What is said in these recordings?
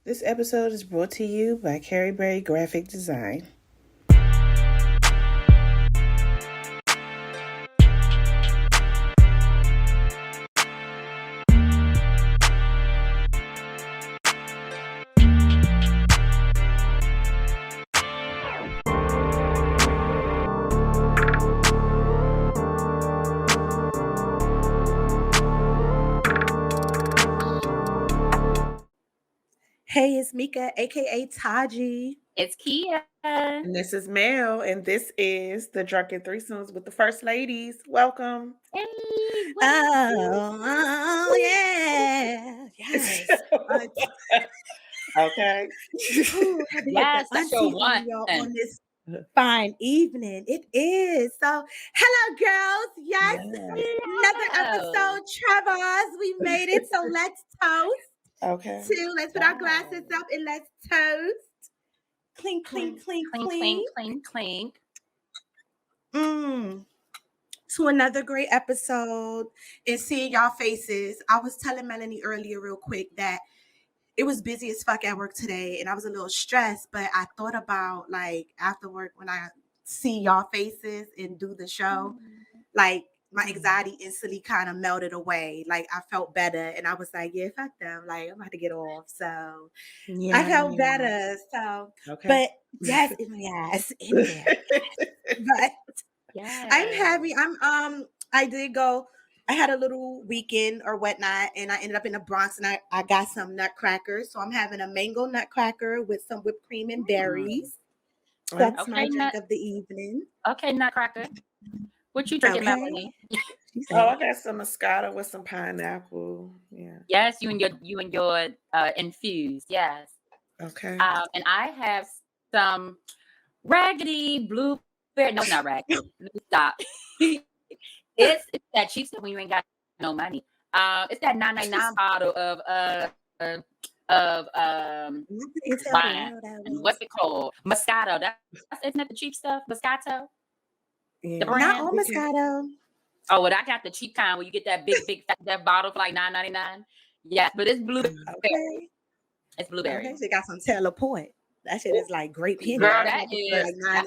This episode is brought to you by Caryberry Graphic Design. Hey, it's Meika AKA Taji. It's Kia. And this is Mel, and this is the Drunken Threesomes with the First Ladies. Welcome. Hey, yeah. Yes. Okay. Yes, that's your one. On this fine evening. It is. So, hello, girls. Yes. Another episode, Trevor's. We made it. So, let's toast. Okay. Let's put our glasses up and let's toast. Clink, clink, clink, clink, clink, clink, clink. To another great episode and seeing y'all faces. I was telling Melanie earlier real quick that it was busy as fuck at work today and I was a little stressed, but I thought about like after work when I see y'all faces and do the show, like my anxiety instantly kind of melted away. Like I felt better and I was like, yeah, fuck them. Like I'm about to get off. So I felt better. So, but yes, in my ass, in there. But yes. I'm happy. I did go. I had a little weekend or whatnot, and I ended up in the Bronx, and I got some nutcrackers. So I'm having a mango nutcracker with some whipped cream and berries. So that's my drink of the evening. Okay, nutcracker. What you drinking, Melanie? I got some Moscato with some pineapple. Yeah. Yes, you and your infused. Yes. Okay. And I have some raggedy blueberry. No, not raggedy. Stop. It's that cheap stuff when you ain't got no money. It's that $9.99 bottle of wine. And what's it called? Moscato. Isn't that the cheap stuff? Moscato. Yeah. The brand? Not all Moscato. Oh, well, I got the cheap kind where you get that big that bottle for like $9.99. Yes, but it's blueberry. Okay. It's blueberry. Okay, so you got some Taylor Point. That shit is like grape penny. Girl, that is like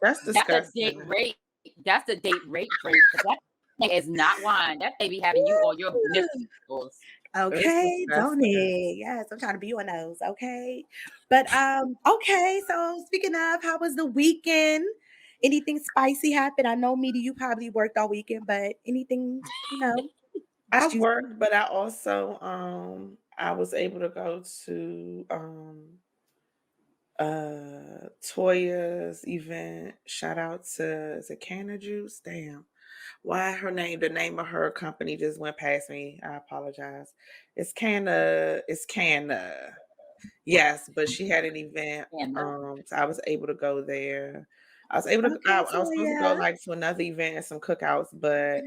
that's disgusting. That's a date rate. That's the date rate rate. That thing is not wine. That baby having you on your nipples. Okay, don't it? Yes, I'm trying to be one of those. Okay, but okay. So speaking of, how was the weekend? Anything spicy happened? I know, Media, you probably worked all weekend, but anything, I worked, but I also I was able to go to Toya's event. Shout out to, is it Canna Juice? Damn. Why the name of her company just went past me. I apologize. It's Canna. Yes, but she had an event. So I was able to go there. I was able to I was supposed to go like to another event and some cookouts, but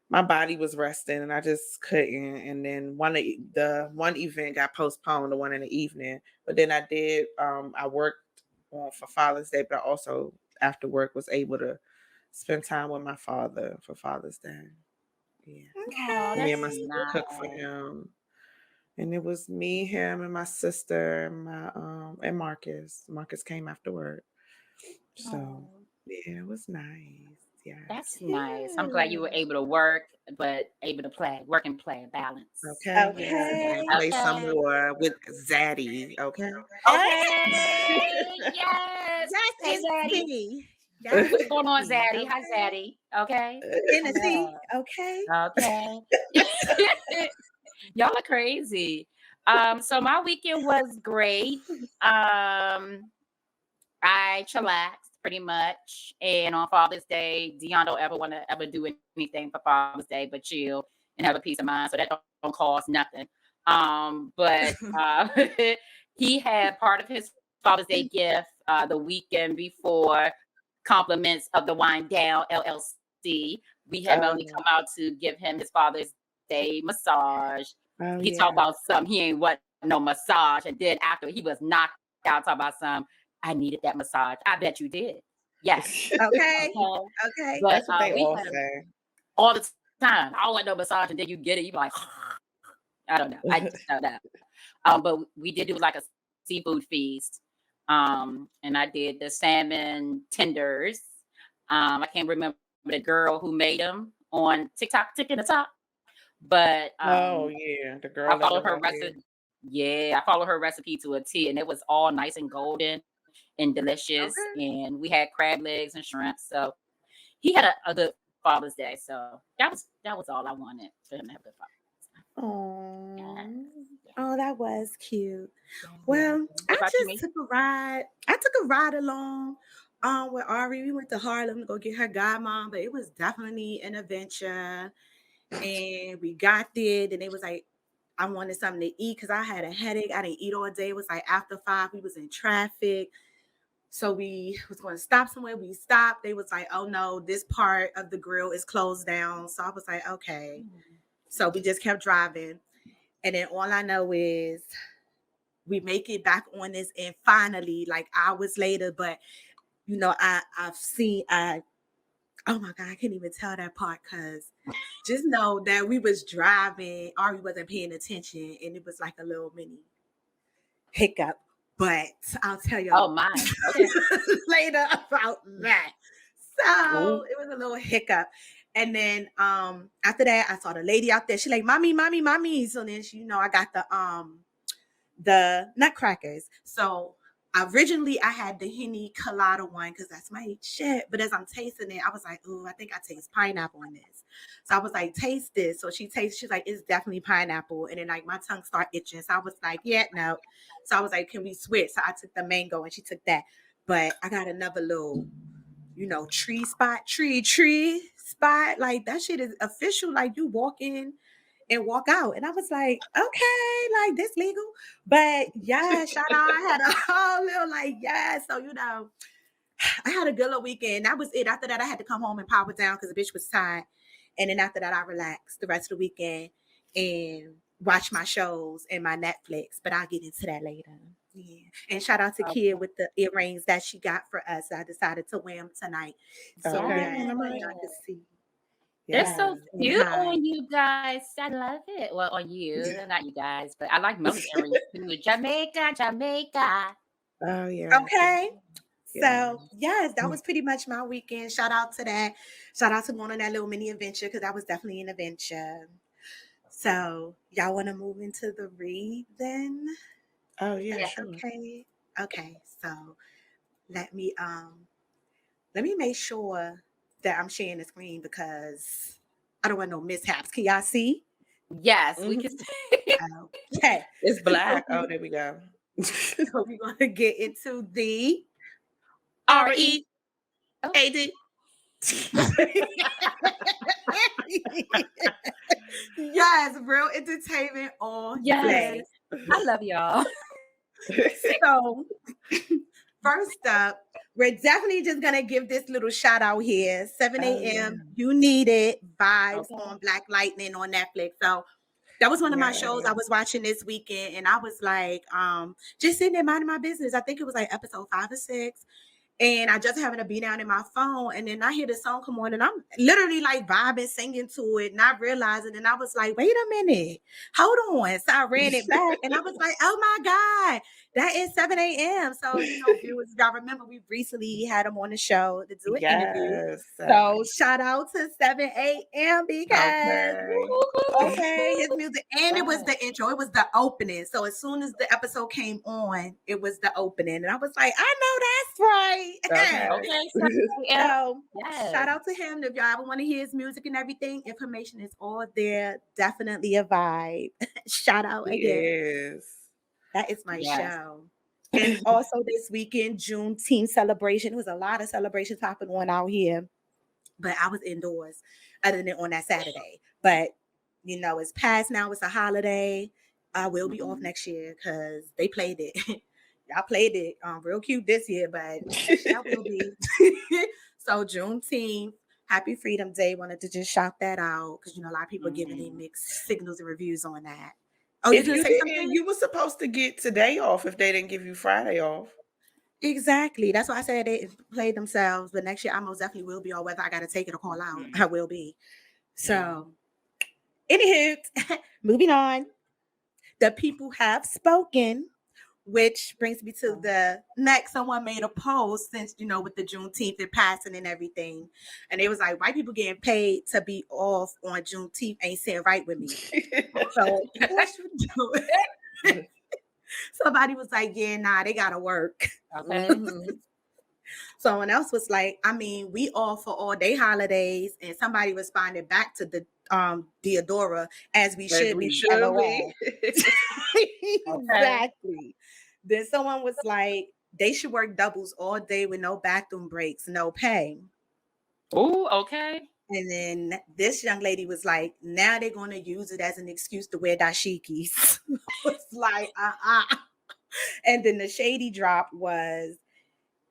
my body was resting and I just couldn't. And then one event got postponed, the one in the evening. But then I did I worked for Father's Day, but I also after work was able to spend time with my father for Father's Day. Yeah. Okay. Me and my sister cooked for him. And it was me, him, and my sister, and my and Marcus. Marcus came after work. So yeah, it was nice. Yeah. That's nice. I'm glad you were able to work, but able to work and play, balance. Okay. Play some more with Zaddy. Okay. Yes. Hey, Zaddy. What's going on, Zaddy? Hi, Zaddy. Okay. Tennessee. Okay. Y'all are crazy. So my weekend was great. I chillaxed pretty much, and on Father's Day, Dion don't ever want to ever do anything for Father's Day but chill and have a peace of mind, so that don't cost nothing. But he had part of his Father's Day gift the weekend before, compliments of the Wine Down LLC. We had Melanie come out to give him his Father's Day massage. He talked about something, he ain't what no massage, and then after he was knocked out, talking about some, I needed that massage. I bet you did. Yes. Okay. But that's what they all say. All the time. I don't want no massage, and then you get it. You be like, I don't know. I just know that. But we did do like a seafood feast. And I did the salmon tenders. I can't remember the girl who made them on TikTok, Tik in the Top, but Oh yeah, the I girl that followed was her out here. recipe. Yeah, I followed her recipe to a T, and it was all nice and golden and delicious. Okay. And we had crab legs and shrimp. So he had a good Father's Day. So that was all I wanted for him to have a good Father's Day. Oh, oh, that was cute. Yeah, yeah. Well, What I about you, just me? took a ride. I took a ride along with Ari. We went to Harlem to go get her godmom, but it was definitely an adventure. And we got there, and it was like I wanted something to eat because I had a headache. I didn't eat all day. It was like after 5, we was in traffic. So we was going to stop somewhere. We stopped. They was like, oh no, this part of the grill is closed down. So I was like, okay. So we just kept driving. And then all I know is we make it back on this, and finally, like hours later, but I've seen oh my God, I can't even tell that part because just know that we was driving, Ari wasn't paying attention, and it was like a little mini hiccup. But I'll tell Oh y'all my. Okay. later about that. So Cool. it was a little hiccup. And then after that, I saw the lady out there. She like, mommy, mommy, mommy. So then I got the nutcrackers. So originally I had the Henny Colada one because that's my shit. But as I'm tasting it, I was like, "Ooh, I think I taste pineapple in this." So I was like, "Taste this." So she's like, "It's definitely pineapple." And then like my tongue started itching. So I was like, "Yeah, no." So I was like, "Can we switch?" So I took the mango and she took that. But I got another little, tree spot. Like that shit is official. Like you walk in and walk out. And I was like, okay, like this legal. But yeah, shout out. I had a whole little like, yeah. So, I had a good little weekend. That was it. After that, I had to come home and power down because the bitch was tired. And then after that, I relaxed the rest of the weekend and watch my shows and my Netflix. But I'll get into that later. Yeah. And shout out to Kia Okay. with the earrings that she got for us. I decided to wear them tonight. So Okay, yeah, all so right. y'all can see. They're Yes. Yeah. so And cute hi. on you guys. I love it. Well, on you, not you guys, but I like Melly's earrings too. Jamaica, Jamaica. Oh yeah. Okay. Yeah. So yes, that was pretty much my weekend. Shout out to that. Shout out to going on that little mini adventure because that was definitely an adventure. So y'all want to move into the read then? Oh If yeah, Yeah. that's sure. okay. Okay. So let me make sure that I'm sharing the screen because I don't want no mishaps. Can y'all see? Yes, we can. Mhm. Okay. It's So, black. Oh, there we go. so we're gonna get into the R.E.A.D. Oh, R.E.A.D. yes, real entertainment all yes. day. I love y'all. So, first up, we're definitely just gonna give this little shout out here. 7 Oh yeah. a.m. You Need It vibes Okay. on Black Lightning on Netflix. So that was one of my shows I Yeah. was watching this weekend, and I was like, just sitting there minding my business. I think it was like episode 5 or 6. And I just having a beat down in my phone. And then I hear the song come on and I'm literally like vibing, singing to it, not realizing. And I was like, wait a minute, hold on. So I ran it back and I was like, oh my God, that is 7 a.m. So, viewers, y'all remember we recently had him on the show to do an interview. Yes. So shout out to 7 a.m. because Okay. okay, his music. And it was Yes. the intro. It was the opening. So as soon as the episode came on, it was the opening. And I was like, I know that's right. Okay. Okay. So, yeah. So shout Yes. out to him. If y'all ever want to hear his music and everything, information is all there. Definitely a vibe. Shout out again. Yes. That is my Yes. show. And also this weekend, Juneteenth celebration. It was a lot of celebrations popping on out here. But I was indoors other than on that Saturday. But it's past now. It's a holiday. I will be off Mhm. next year because they played it. Y'all played it real cute this year, but next year I will be. So Juneteenth, happy Freedom Day. Wanted to just shout that out because a lot of people giving their Mhm. mixed signals and reviews on that. Oh, you If gonna you say didn't, something? you were supposed to get today off if they didn't give you Friday off. Exactly. That's why I said they played themselves. But next year I most definitely will be, or whether I got to take it or call out, I will be. So, anywho, moving on. The people have spoken, which brings me to the next. Someone made a post since, with the Juneteenth and passing and everything. And it was like, white people getting paid to be off on Juneteenth ain't sitting right with me. So what you doing? Somebody was like, yeah, nah, they gotta work. Okay. Someone else was like, I mean, we all for all day holidays, and somebody responded back to the Deodora as we should we be. should LOL. be. Exactly. Then someone was like, they should work doubles all day with no bathroom breaks, no pay. Oh, okay. And then this young lady was like, now they're going to use it as an excuse to wear dashikis. It's like, And then the shady drop was,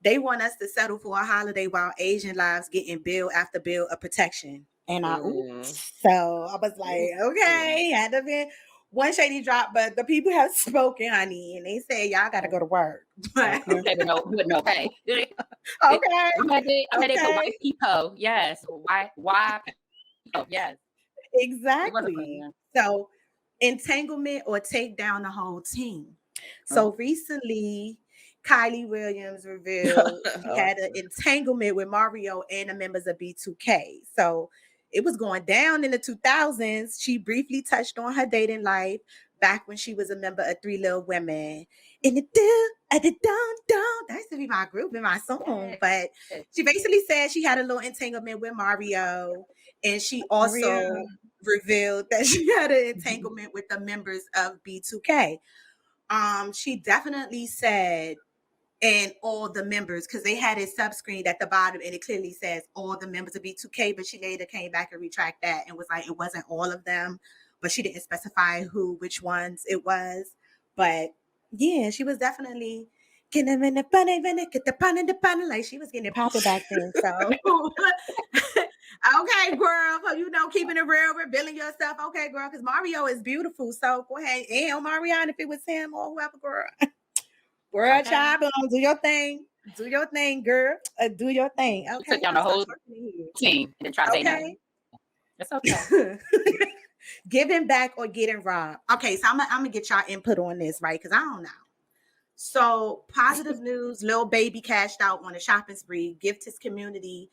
they want us to settle for a holiday while Asian lives getting bill after bill of protection. And so I was like, okay, had to be one shady drop, but the people have spoken, honey, and they say y'all got to go to work. Okay, with no pay. Okay. I'm ready for white people. Yes. Why? Oh, yes. Exactly. So entanglement or take down the whole team. So recently, Kylie Williams revealed she had an entanglement with Mario and the members of B2K. So it was going down in the 2000s. She briefly touched on her dating life back when she was a member of Three Little Women. In the that used to be my group in my song. But she basically said she had a little entanglement with Mario, and she also revealed that she had an entanglement with the members of B2K. She definitely said, and all the members, because they had it subscreened at the bottom and it clearly says all the members of B2K, but she later came back and retracted that and was like, it wasn't all of them, but she didn't specify which ones it was. But yeah, she was definitely getting them in the pun, get the pun in the pun, like she was getting it popping back then. So okay, girl, keeping it real, revealing yourself. Okay, girl, because Mario is beautiful. So go ahead, and Marianne, if it was him or whoever, girl. Girl, child, do your thing. Do your thing, girl. Do your thing. Okay. Took down the whole team and then try to say no. It's okay. Giving back or getting robbed. Okay, so I'm gonna get y'all input on this, right? Because I don't know. So positive news: Lil Baby cashed out on a shopping spree, gift his community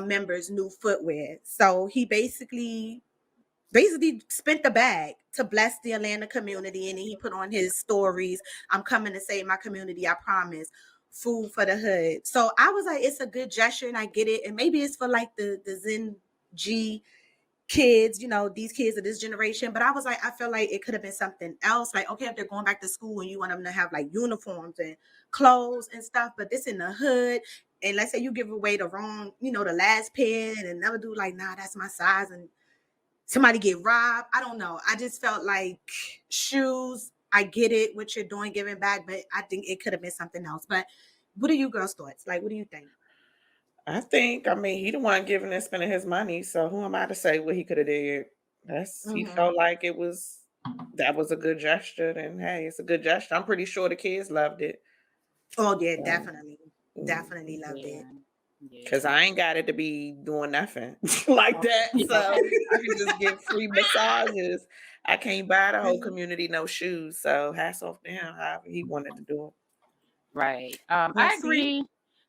members new footwear. So he basically spent the bag to bless the Atlanta community, and then he put on his stories, I'm coming to save my community, I promise. Food for the hood. So I was like, it's a good gesture, and I get it. And maybe it's for like the Zen G kids, these kids of this generation. But I was like, I feel like it could have been something else. Like, okay, if they're going back to school and you want them to have like uniforms and clothes and stuff, but this in the hood. And let's say you give away the wrong, the last pair, and another dude like, nah, that's my size, and somebody get robbed. I don't know. I just felt like shoes. I get it, what you're doing, giving back, but I think it could have been something else. But what are you girls' thoughts? Like, what do you think? I think, he the one giving and spending his money. So who am I to say what he could have did? He felt like that was a good gesture. And hey, it's a good gesture. I'm pretty sure the kids loved it. Oh yeah, definitely. Definitely loved it. Because I ain't got it to be doing nothing like that. So I can just get free massages. I can't buy the whole community no shoes. So hats off to him, however he wanted to do it. Right. I agree.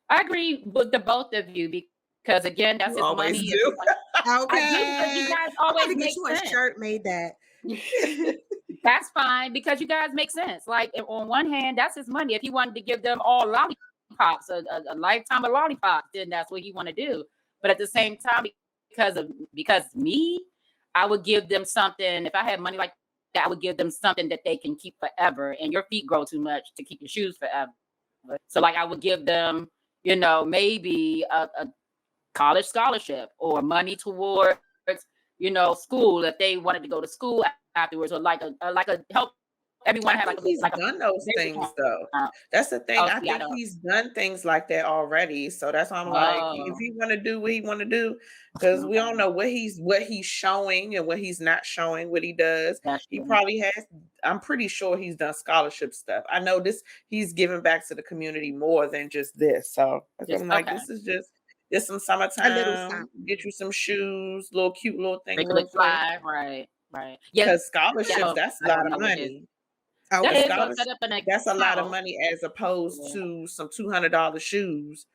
I agree with the both of you because again, that's his money. Do. Okay. You guys always make sense. A shirt made that. That's fine because you guys make sense. Like on one hand, that's his money. If he wanted to give them all lollipops, a lifetime of lollipops, then that's what he want to do. But at the same time, because me, I would give them something. If I had money like that, I would give them something that they can keep forever. And your feet grow too much to keep your shoes forever. So like I would give them, maybe a college scholarship or money towards, school if they wanted to go to school afterwards, or like a help everyone have like he's done those things though. That's the thing. I think he's done things like that already. So that's why I'm like, if he want to do what he want to do, because we don't know what he's showing and what he's not showing, what he does. He probably has. I'm pretty sure he's done scholarship stuff. I know he's giving back to the community more than just this. So I'm like, this is just some summertime. Get you some shoes, little cute little thing. Right. Right. Because scholarships, that's a lot of money. Okay. That's a lot of money as opposed to some $200 shoes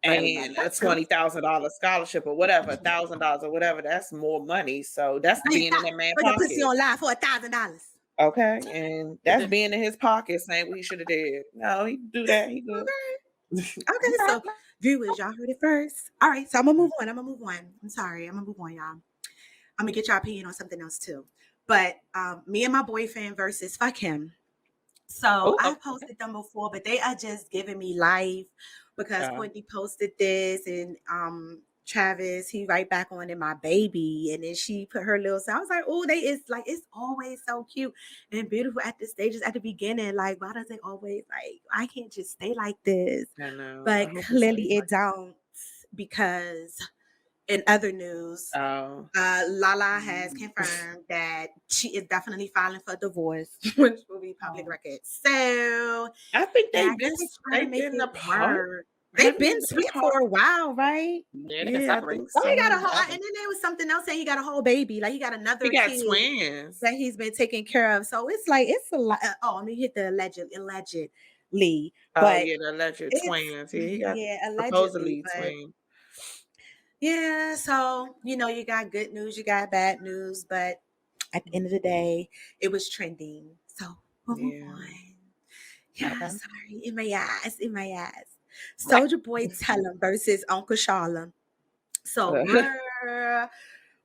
and a $20,000 scholarship or whatever, $1,000 or whatever. That's more money. So that's being in that man's pocket. Put you pocket. on live for $1,000. Okay, and that's being in his pocket, saying what he should have did. No, he do that. He good. Okay, so viewers, y'all heard it first. All right, so I'm gonna move on. I'm sorry, I'm gonna move on, y'all. I'm gonna get y'all opinion on something else too. But me and my boyfriend versus fuck him. So I posted them before, but they are just giving me life because Courtney posted this and Travis, he right back on in my baby, and then she put her little. So I was like, oh, they is like it's always so cute and beautiful at the stages at the beginning. Like, why does it always like I can't just stay like this? I know, but clearly it don't because. In other news, Lala has confirmed that she is definitely filing for divorce, which will be public record. So I think they've been apart. They've been sweet for a while, right? Yeah, I think so. Oh, he got a whole, and then there was something else saying he got a whole baby, like he got another. He got kid twins that he's been taking care of. So it's like it's a lot. Oh, let me hit the allegedly. But the alleged twins. Yeah, he got allegedly twins. Yeah, so you got good news, you got bad news, but at the end of the day, it was trending. So we'll move on. Yeah, sorry, in my eyes. Soldier Boy Tell Him versus Uncle Charlotte. So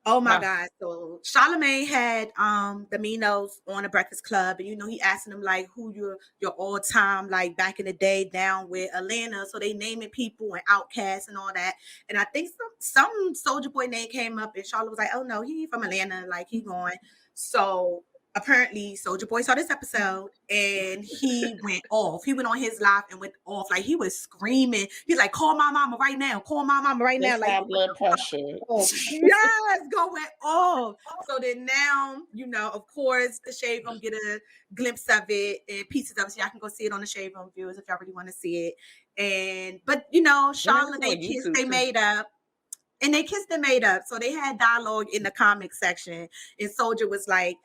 oh my God. So Charlamagne had the Minos on the Breakfast Club, and he asking them like who your all time like back in the day down with Atlanta. So they naming people and Outcasts and all that. And I think some Soldier Boy name came up, and Charlotte was like, oh no, he ain't from Atlanta, like he going. So apparently Soldier Boy saw this episode and he went off. He went on his live and went off. Like he was screaming. He's like, call my mama right now. Call my mama right now. Like blood pressure. Yes, going off. So then now, of course, the Shade Room get a glimpse of it and pieces of it. So y'all can go see it on the Shade Room viewers if y'all really want to see it. But Charlotte, they kissed, they made up. And they kissed and made up. So they had dialogue in the comic section. And Soldier was like,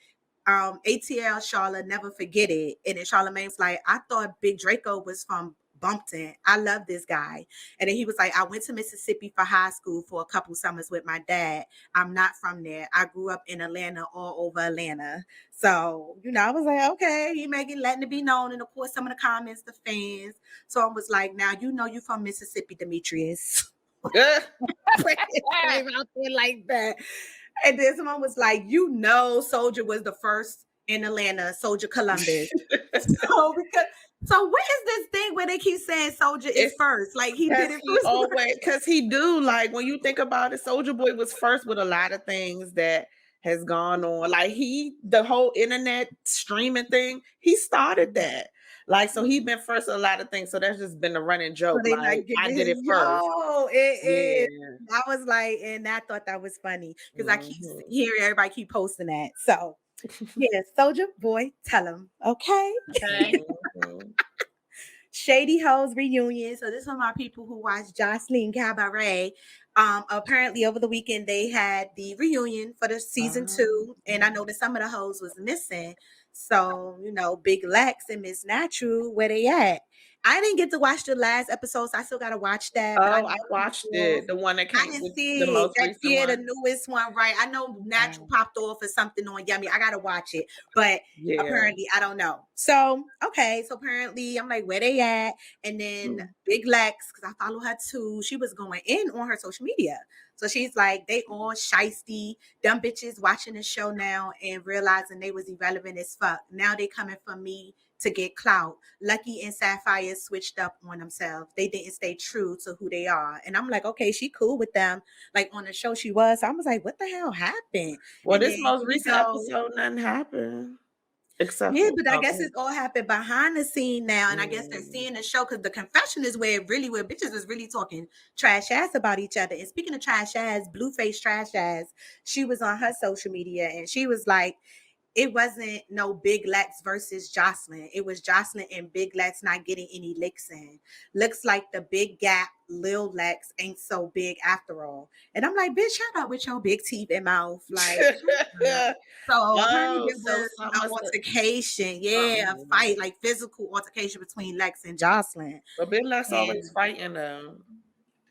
ATL Charlotte, never forget it. And then Charlamagne's like, I thought Big Draco was from Bumpton. I love this guy. And then he was like, I went to Mississippi for high school for a couple summers with my dad. I'm not from there. I grew up in Atlanta, all over Atlanta. So, I was like, okay, he letting it be known. And of course, some of the comments, the fans. So I was like, now you from Mississippi, Demetrius. Put it out there like that. And then someone was like, Soldier was the first in Atlanta, Soldier Columbus. So what is this thing where they keep saying Soldier is first? Like he did it first. Always, because he do. Like when you think about it, Soldier Boy was first with a lot of things that has gone on. Like the whole internet streaming thing, he started that. Like, so he been first in a lot of things. So that's just been a running joke. So like, I did it first. It is. I was like, and I thought that was funny because I keep hearing everybody keep posting that. So yeah, Soldier Boy, tell him. Okay. Shady Hoes reunion. So this is my people who watch Jocelyn Cabaret. Apparently over the weekend they had the reunion for the season 2, and I know that some of the hoes was missing. So Big Lex and Miss Natural, where they at? I didn't get to watch the last episode, so I still gotta watch that. I watched it. The one that came. I didn't see the most recent one. The newest one, right? I know Natural popped off or something on Yummy. I gotta watch it, but apparently I don't know. So okay, so apparently I'm like, where they at? And then Big Lex, because I follow her too. She was going in on her social media. So she's like, they all shiesty, dumb bitches watching the show now and realizing they was irrelevant as fuck. Now they coming for me to get clout. Lucky and Sapphire switched up on themselves. They didn't stay true to who they are. And I'm like, okay, she cool with them. Like on the show she was. So I was like, what the hell happened? Well, this most recent episode, nothing happened. Except but I guess it's all happened behind the scene now. And I guess they're seeing the show because the confession is where bitches is really talking trash ass about each other. And speaking of trash ass, Blueface trash ass, she was on her social media and she was like, it wasn't no Big Lex versus Jocelyn. It was Jocelyn and Big Lex not getting any licks in. Looks like the big gap, Lil Lex ain't so big after all. And I'm like, bitch, shut up with your big teeth and mouth. Like, so apparently there so was some an must altercation. Yeah, a fight, like physical altercation between Lex and Jocelyn. But Big Lex always And fighting them.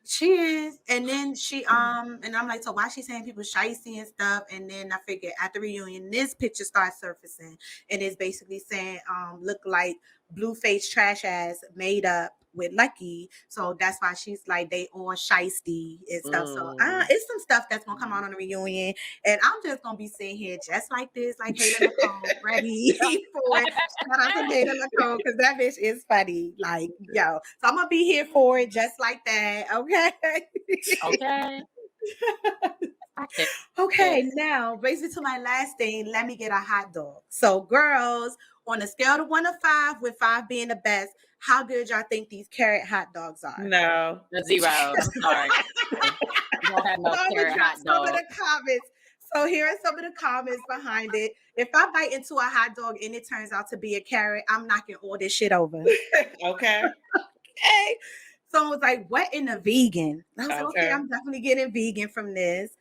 she is. And then she and I'm like, so why she saying people shicey and stuff? And then I figured at the reunion, this picture starts surfacing and it's basically saying look like Blueface trash ass made up with Lucky. So that's why she's like they all shicey and stuff. So it's some stuff that's gonna come out on the reunion. And I'm just gonna be sitting here just like this, like Kayla Nicole, ready for it. Shout out to Kayla Nicole, because that bitch is funny. Like, yo. So I'm gonna be here for it just like that. Okay. Okay. Okay, now brings me to my last thing. Let me get a hot dog. So, girls, on a scale of 1 to 5, with 5 being the best, how good y'all think these carrot hot dogs are? No. 0. I'm sorry. You don't have no carrot hot dog. Some of the comments. So here are some of the comments behind it. If I bite into a hot dog and it turns out to be a carrot, I'm knocking all this shit over. Okay. Okay. Someone was like, what in a vegan? I was like, okay, I'm definitely getting vegan from this.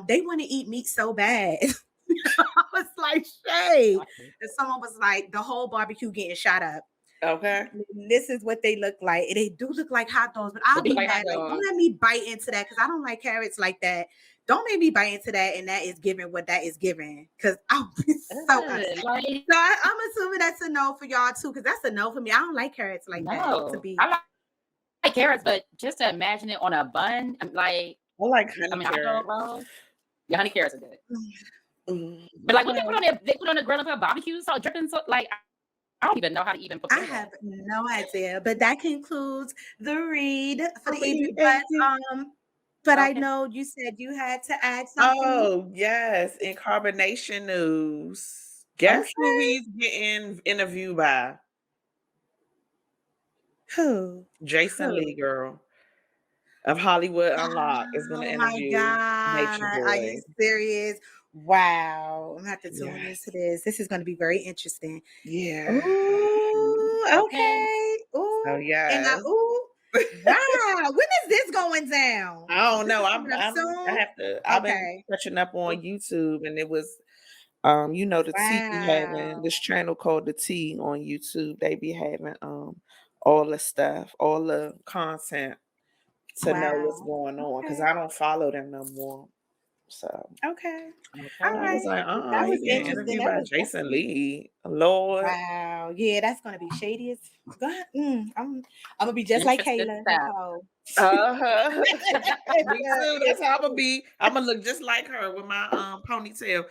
They want to eat meat so bad. I was like, shade. And someone was like, the whole barbecue getting shot up. Okay. This is what they look like. They do look like hot dogs, but I'll be mad. Like, don't let me bite into that because I don't like carrots like that. Don't make me bite into that, and that is giving what that is giving. Because I'll be so upset. So I'm assuming that's a no for y'all too, because that's a no for me. I don't like carrots like that. I like carrots, but just to imagine it on a bun, I like honey carrots. Yeah, honey carrots are good. But like, what they put on there? They put on the grill of a barbecue sauce, dripping so like. I don't even know how to even prepare. I have no idea, but that concludes the read for the EP. But I know you said you had to add something. Oh, yes. In carbonation news. Guess who he's getting interviewed by? Who? Jason Lee, girl. Of Hollywood Unlocked is going to interview Nature Boy. Are you serious? Wow. I'm going to have to tune into this. This is going to be very interesting. Yeah. Ooh, okay. Ooh. Oh, yeah. And ooh. Wow. When is this going down? I don't know. I've been catching up on YouTube, and it was the T having this channel called the T on YouTube. They be having all the stuff, all the content to know what's going on, because I don't follow them no more. So okay. All right. I was like, he's getting interviewed by Jason Lee. Lord. Wow. Yeah, that's gonna be shady as go ahead. I'm gonna be just like Kayla. Me too. That's how I'm gonna be. I'm gonna look just like her with my ponytail.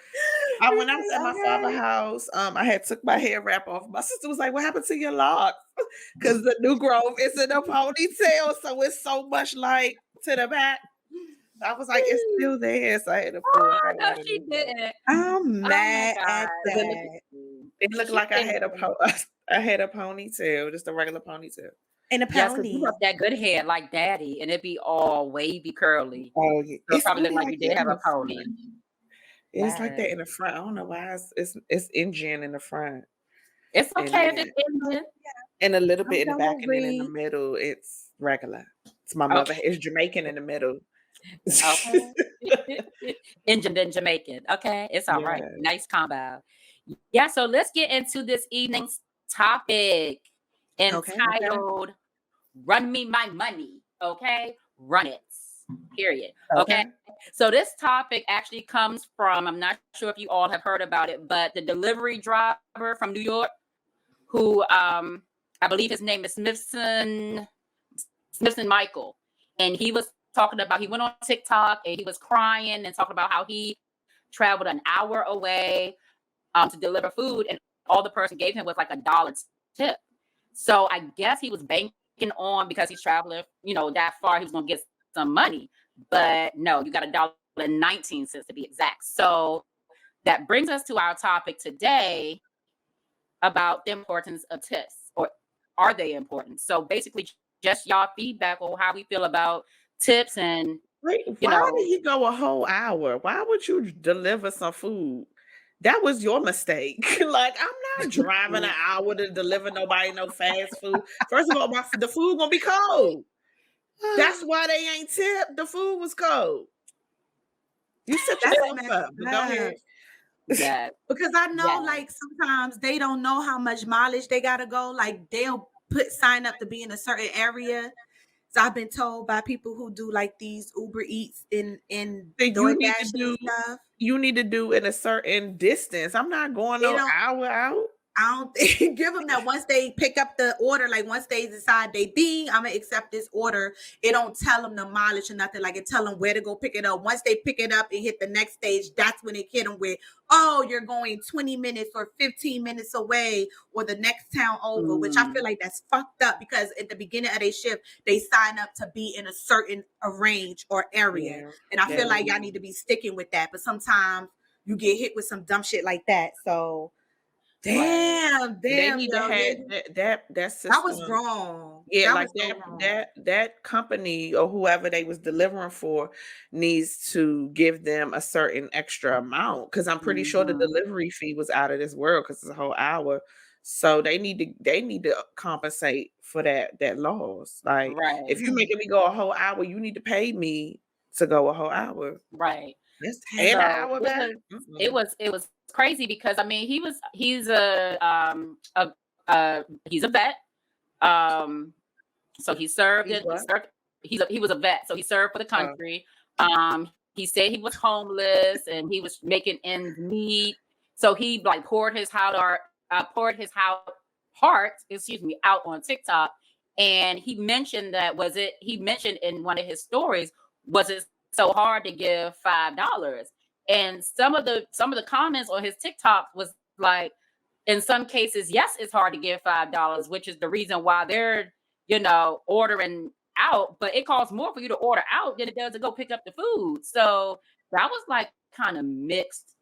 When I was at my father's house, I had took my hair wrap off. My sister was like, "What happened to your locks?" Because the new growth is in a ponytail, so it's so much like to the back. I was like, it's still there, so I had to pull it. No, she didn't. I'm mad at that. It looked like I had a ponytail, just a regular ponytail. And a pony. You have that good hair like daddy, and it'd be all wavy curly. Oh, yeah. So it probably looked like you did have a pony. It's like that in the front. I don't know why it's Indian in the front. It's okay if it's Indian. And a little bit in the back, and then in the middle, it's regular. It's my mother. It's Jamaican in the middle. Okay. Indian then Jamaican. Okay, it's all right. Nice combo. Yeah, so let's get into this evening's topic entitled Run Me My Money. Okay, run it. Period. Okay. So this topic actually comes from, I'm not sure if you all have heard about it, but the delivery driver from New York, who I believe his name is Smithson Michael, and he was talking about, he went on TikTok and he was crying and talking about how he traveled an hour away to deliver food, and all the person gave him was like $1 tip. So I guess he was banking on, because he's traveling, that far, he was gonna get some money. But no, you got $1.19 to be exact. So that brings us to our topic today about the importance of tips, or are they important? So basically, just y'all feedback on how we feel about tips. And why did he go a whole hour? Why would you deliver some food that was your mistake. Like, I'm not driving an hour to deliver nobody no fast food. First of all, the food gonna be cold. That's why they ain't tipped. The food was cold. You set yourself up. But go ahead. Yeah. Because I know, like, sometimes they don't know how much mileage they gotta go. Like, they'll sign up to be in a certain area. So I've been told by people who do like these Uber Eats and DoorDash and stuff. You need to do in a certain distance. I'm not going no hour out. I don't think give them that once they pick up the order, like once they decide they I'm gonna accept this order, it don't tell them the mileage or nothing. Like it tell them where to go pick it up. Once they pick it up and hit the next stage, that's when it hit them with, oh, you're going 20 minutes or 15 minutes away or the next town over, which I feel like that's fucked up because at the beginning of their shift, they sign up to be in a certain range or area. Yeah. And I feel like y'all need to be sticking with that. But sometimes you get hit with some dumb shit like that. So damn. They need to have that system. That was wrong. Yeah, like that company or whoever they was delivering for needs to give them a certain extra amount because I'm pretty sure the delivery fee was out of this world because it's a whole hour. So they need to compensate for that loss. Like if you're making me go a whole hour, you need to pay me to go a whole hour. Right. That's an hour back. It was crazy because I mean he's a vet. So he served he was a vet, so he served for the country. He said he was homeless and he was making ends meet. So he like poured his heart out on TikTok. And he mentioned he mentioned in one of his stories, was it so hard to give $5? And some of the comments on his TikTok was like, in some cases, yes, it's hard to give $5, which is the reason why they're, ordering out, but it costs more for you to order out than it does to go pick up the food. So that was like kind of mixed,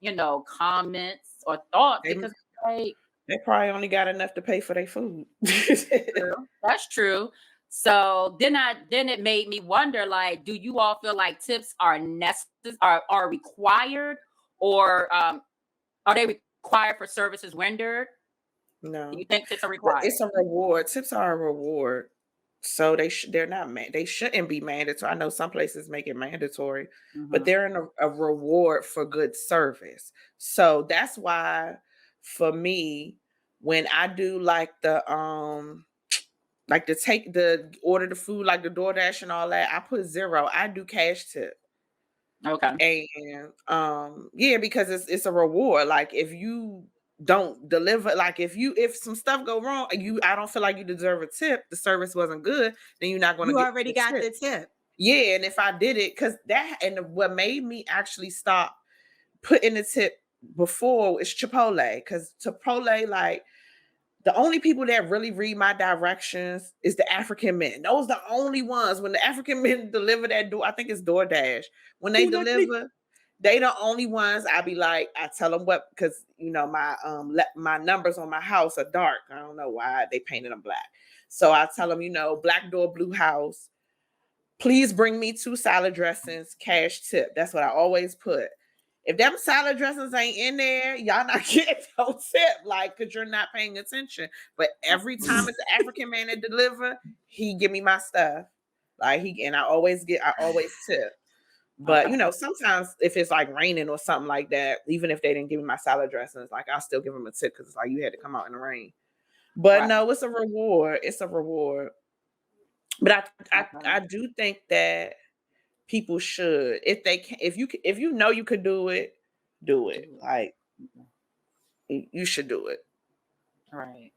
comments or thoughts because like they probably only got enough to pay for their food. That's true. So then it made me wonder, like, do you all feel like tips are are required, or are they required for services rendered? No. Do you think tips are required? It's a reward. Tips are a reward. So they're not they shouldn't be mandatory. I know some places make it mandatory, but they're in a reward for good service. So that's why for me, when I do like the order the food, like the DoorDash and all that, I put 0. I do cash tip. Okay. And because it's a reward. Like if you don't deliver, like if some stuff go wrong, I don't feel like you deserve a tip, the service wasn't good, then you're not going to get already got the tip. Yeah, and if I did it, because what made me actually stop putting the tip before is Chipotle, because Chipotle, like, the only people that really read my directions is the African men. Those are the only ones. When the African men deliver that I think it's DoorDash. When they deliver, they the only ones. I be like, I tell them what, because my numbers on my house are dark. I don't know why they painted them black. So I tell them, black door, blue house. Please bring me 2 salad dressings, cash tip. That's what I always put. If them salad dressings ain't in there, y'all not getting no tip, like, because you're not paying attention. But every time it's an African man that deliver, he give me my stuff. Like I always tip. But sometimes if it's like raining or something like that, even if they didn't give me my salad dressings, like I'll still give them a tip because it's like you had to come out in the rain. But no, it's a reward. It's a reward. But I do think that people should, if they can, if you know you could do it. Like you should do it. All right.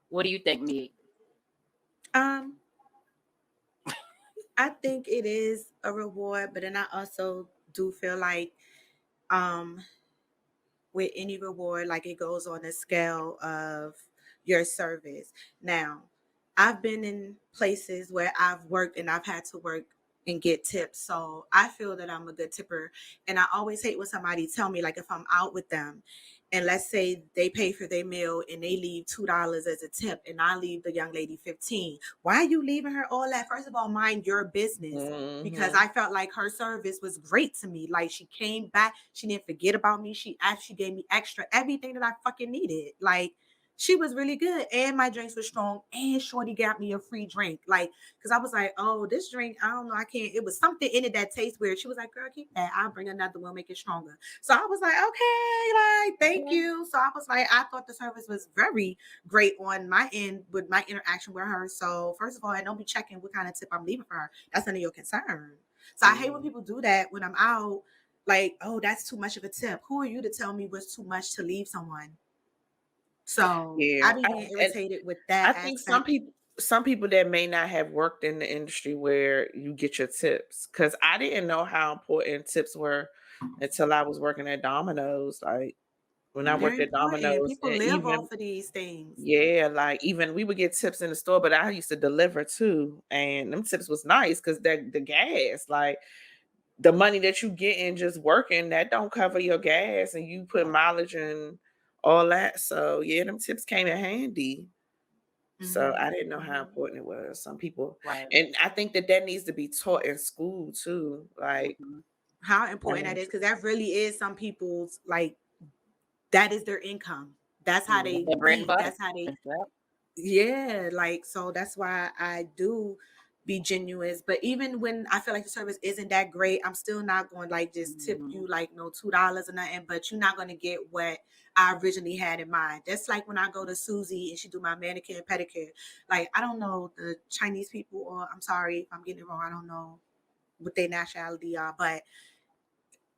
What do you think, Meek? I think it is a reward, but then I also do feel like with any reward, like it goes on a scale of your service. Now, I've been in places where I've worked and I've had to work and get tips. So I feel that I'm a good tipper. And I always hate when somebody tell me, like, if I'm out with them and let's say they pay for their meal and they leave $2 as a tip and I leave the young lady 15. Why are you leaving her all that? First of all, mind your business. Because I felt like her service was great to me. Like, she came back, she didn't forget about me. She actually gave me extra everything that I fucking needed. Like, she was really good, and my drinks were strong, and shorty got me a free drink. Like, because I was like, oh, this drink, I don't know, I can't. It was something in it that tastes weird. She was like, girl, keep that. I'll bring another one, make it stronger. So I was like, okay, like, thank you. So I was like, I thought the service was very great on my end with my interaction with her. So first of all, I don't be checking what kind of tip I'm leaving for her. That's none of your concern. So I hate when people do that when I'm out. Like, oh, that's too much of a tip. Who are you to tell me what's too much to leave someone? So I be getting irritated with that. I think some people that may not have worked in the industry where you get your tips, because I didn't know how important tips were until I was working at Domino's. Like when I worked at Domino's, people and live even off of these things. yeah, like even we would get tips in the store, but I used to deliver too, and them tips was nice because the gas, like the money that you get in just working, that don't cover your gas, and you put mileage and all that. So yeah, them tips came in handy. So I didn't know how important it was. Some people, and I think that needs to be taught in school too. Like how important that is, because that really is some people's, like, that is their income. That's how they eat. That's how they, yeah, like, so that's why I do be genuine. But even when I feel like the service isn't that great, I'm still not going to like just tip you like no $2 or nothing, but you're not going to get what I originally had in mind. That's like when I go to Susie and she do my manicure and pedicure. Like, I don't know the Chinese people, or I'm sorry if I'm getting it wrong, I don't know what their nationality are, but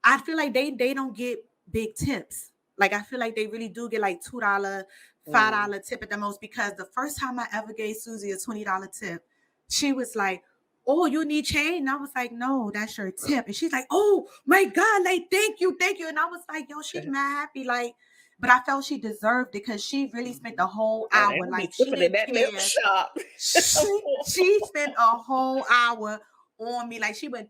I feel like they don't get big tips. Like, I feel like they really do get like $2, $5 tip at the most, because the first time I ever gave Susie a $20 tip, she was like, oh, you need change? And I was like, no, that's your tip. And she's like, oh my God, like, thank you. And I was like, yo, she's mad happy. Like, but I felt she deserved it because she really spent the whole hour. Like, she didn't care. Shop. She spent a whole hour on me. Like, she went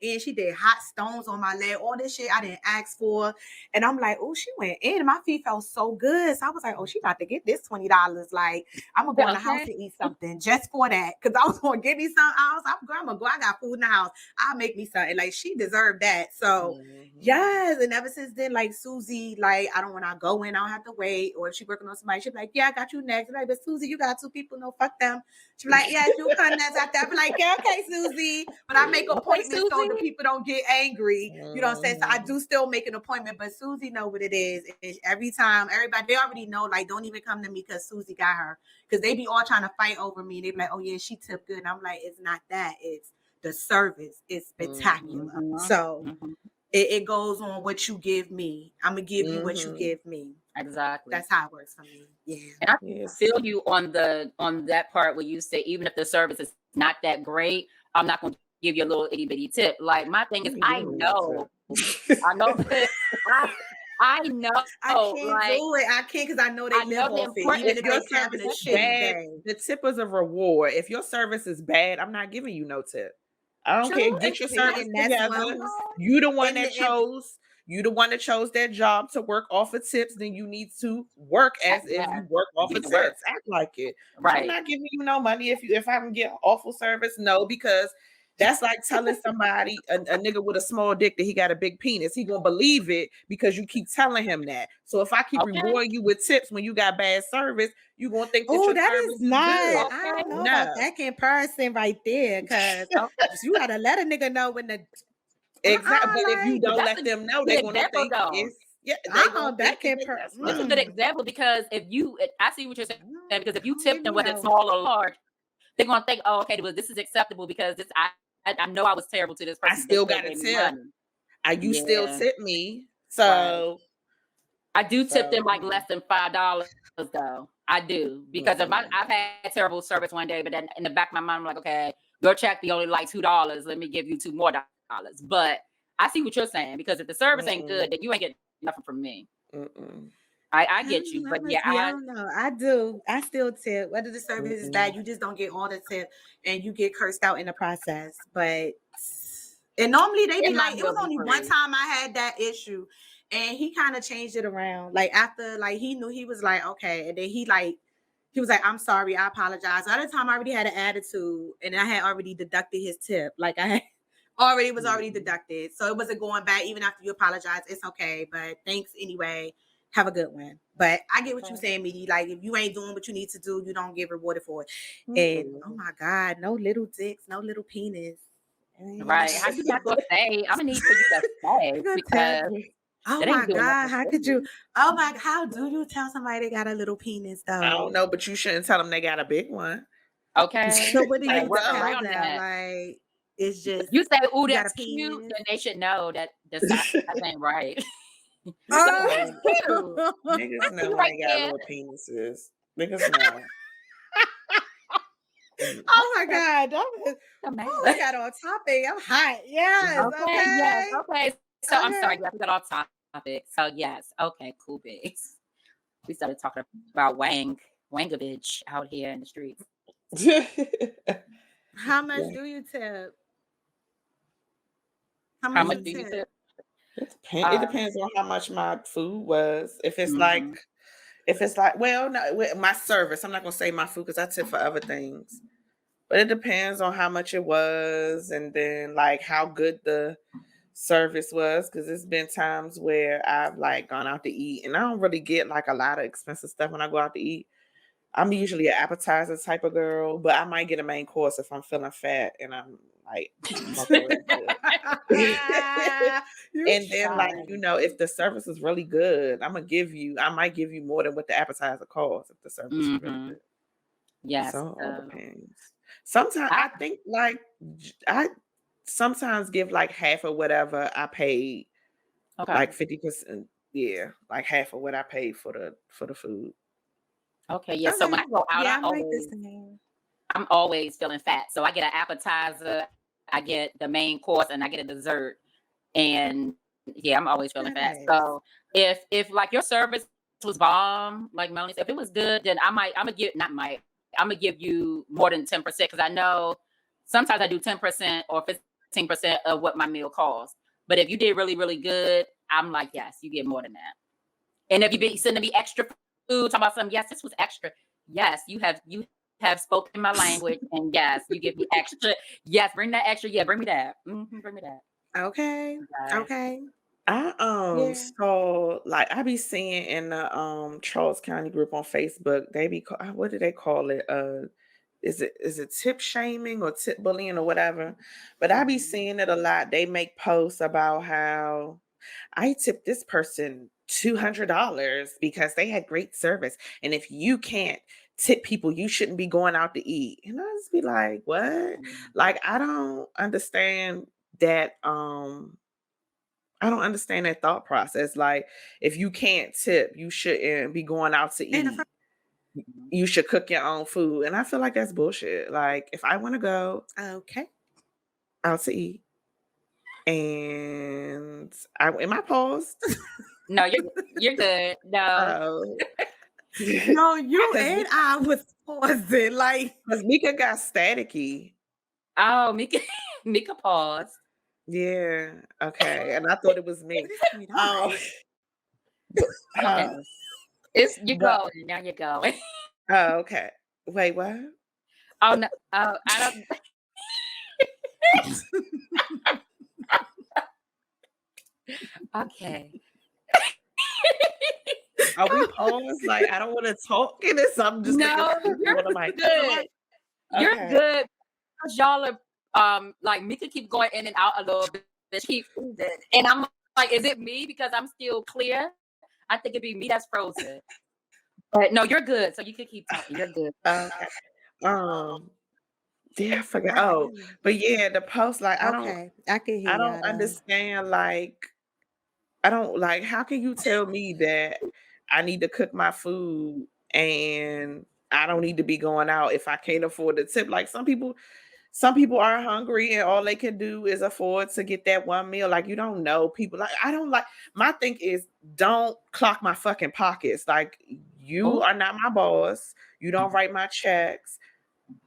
in, she did hot stones on my leg, all this shit I didn't ask for. And I'm like, oh, she went in, and my feet felt so good. So I was like, oh, she about to get this $20. Like, I'm gonna go in the house and eat something just for that, because I was gonna get me something else. I'm gonna go, I got food in the house, I'll make me something. Like, she deserved that. So yes, and ever since then, like, Susie, like, I don't, when I go in, I don't have to wait. Or if she working on somebody, she'll be like, yeah, I got you next. I'm like, but Susie, you got 2 people, no, fuck them. She'll be like, yeah, you come next after. I'll be like, yeah, okay, Susie. But I make appointments so the people don't get angry. You know what I'm saying? So I do still make an appointment, but Susie know what it is. And every time, everybody, they already know, like, don't even come to me because Susie got her. Because they be all trying to fight over me. They be like, oh yeah, she tipped good. And I'm like, it's not that. It's the service. It's spectacular. So it goes on what you give me. I'm going to give you what you give me. Exactly. That's how it works for me. Yeah. And I feel you on that part where you say, even if the service is not that great, I'm not going to give you a little itty bitty tip. Like, my thing is, I know I know I can't do it. I can't, because I know they live off it. Even if your service is bad, the tip is a reward. If your service is bad, I'm not giving you no tip. I don't care. Get your service together. You the one that chose. You the one that chose that job to work off of tips. Then you need to work as if you work off of tips. Act like it. Right. I'm not giving you no money if I can get awful service. No, because that's like telling somebody, a nigga with a small dick, that he got a big penis. He gonna believe it because you keep telling him that. So if I keep rewarding you with tips when you got bad service, you gonna think that your service is not. I don't know about that comparison right there, because you gotta let a nigga know when the exactly. But if you don't let them know, they're gonna think it's That's a good example, because if you, I see what you're saying, because if you tip them, whether it's small or large, they're gonna think, oh, okay, well, this is acceptable because this I know I was terrible to this person. I still got a tip. You still tip me, so I do tip them like less than $5 though. I do, because if I've had terrible service one day, but then in the back of my mind, I'm like, okay, your check be only like $2. Let me give you $2 more. But I see what you're saying, because if the service ain't good, then you ain't getting nothing from me. I I get don't you, know, I but yeah, must be, I don't know. I do. I still tip. Whether the service is bad, Mhm. you just don't get all the tip and you get cursed out in the process. But and normally they and be my like, it meal was be only one free. time I had that issue and he kind of changed it around. Like after like he knew he was like, okay, and then he was like, I'm sorry, I apologize. Other time I already had an attitude and I had already deducted his tip. Like I had already Mhm. deducted. So it wasn't going back even after you apologize. It's okay. But thanks anyway. Have a good one. But I get what you're Right. saying, Midi. Like if you ain't doing what you need to do, you don't get rewarded for it. And oh Mhm. my God, no little dicks, no little penis. Right. How you not gonna say? I'm gonna need for you to say because Oh that my ain't doing God, nothing how for could you? you. Oh my, how do you tell somebody they got a little penis I though? don't know, but you shouldn't tell them they got a big one. Okay. So what do Like you work tell around them? that. Like it's just You say, "Ooh, you got a that's cute," penis. then they should know that the size ain't right. You say, "Ooh, Oh, that's cute. Niggas I see know you when right they got there." little penises. Niggas know. Mm. oh my That's God. the Oh, we matter. got on topic. I'm hot. Yes. Okay, yes, Okay. okay. So I'm Okay. sorry, yeah, we got off topic. So yes, okay, cool bigs. We started talking about Wangavage out here in the streets. How much Yeah. do you tip? How How much much you do you Mm. tip? tip? It Uh, depends on how much my food was. mhm. If it's like, well, no, my service. I'm not gonna say my food because I tip for other things. But it depends on how much it was, and then like how good the service was. Because there's been times where I've like gone out to eat, and I don't really get like a lot of expensive stuff when I go out to eat. I'm usually an appetizer type of girl, but I might get a main course if I'm feeling fat and I'm like smoking really good. You And then, like, try. if the service is really good, I might give you more than what the appetizer costs if the service is really Mhm. good. Yes. So it all depends. Sometimes I I think like I sometimes give like half of whatever I paid, okay. like 50%. Yeah, like half of what I paid for the food. Okay, yeah. So when Okay. I go out, Yeah, I'm like the same. I'm always feeling fat. So I get an appetizer, I get the main course, and I get a dessert. And yeah, I'm always feeling fat. Yes. So if like your service was bomb, like Melanie said, if it was good, then I'm gonna give not might I'm gonna give you more than 10% because I know sometimes I do 10% or 15% of what my meal costs. But if you did really really good, I'm like yes, you get more than that. And if you be Mm. sending me extra food, talking about something, yes, this was extra. Yes, you have spoken my language, and yes, you give me extra. Yes, bring that extra. Yeah, bring me that. Bring me that. Okay. Yes. Okay. I Yeah. so like I be seeing in the Charles County group on Facebook, they be what do they call it? Is it tip shaming or tip bullying or whatever? But I be Mhm. seeing it a lot. They make posts about how I tipped this person $200 because they had great service. And if you can't tip people, you shouldn't be going out to eat. And I just be like, what? Like I don't understand that I don't understand that thought process. Like, if you can't tip, you shouldn't be going out to And the eat. You should cook your own food. And I feel like that's bullshit. Like, if I want to go okay. out to eat and am I paused? No, you're good. No. Oh, No, you because and I was pausing. Like Mika got staticky. Oh, Mika, Mika paused. Yeah. Okay. And I thought it was me. what is going Oh, on? but, Okay. It's you're but going. Now you're going. oh, okay. Wait, what? Oh no. Oh, I don't. Okay. Are we paused? Like, I don't want to talk in this. I'm just thinking, No, you're what am I? good. You're Okay. good. 'Cause y'all are like Mika keep going in and out a little bit. Keep freezing. And I'm like, is it me because I'm still clear? I think it'd be me that's frozen. But no, you're good. So you can keep talking. You're good. Okay. Um, yeah, I forgot. I Oh, can. but yeah, the post, like, Okay. I can I hear don't y'all though. understand, like, I don't like, how can you tell me that I need to cook my food and I don't need to be going out if I can't afford the tip? Like, some people, some people are hungry and all they can do is afford to get that one meal. Like, you don't know people. Like, I don't like, my thing is, don't clock my fucking pockets. Like, you are not my boss. You don't write my checks.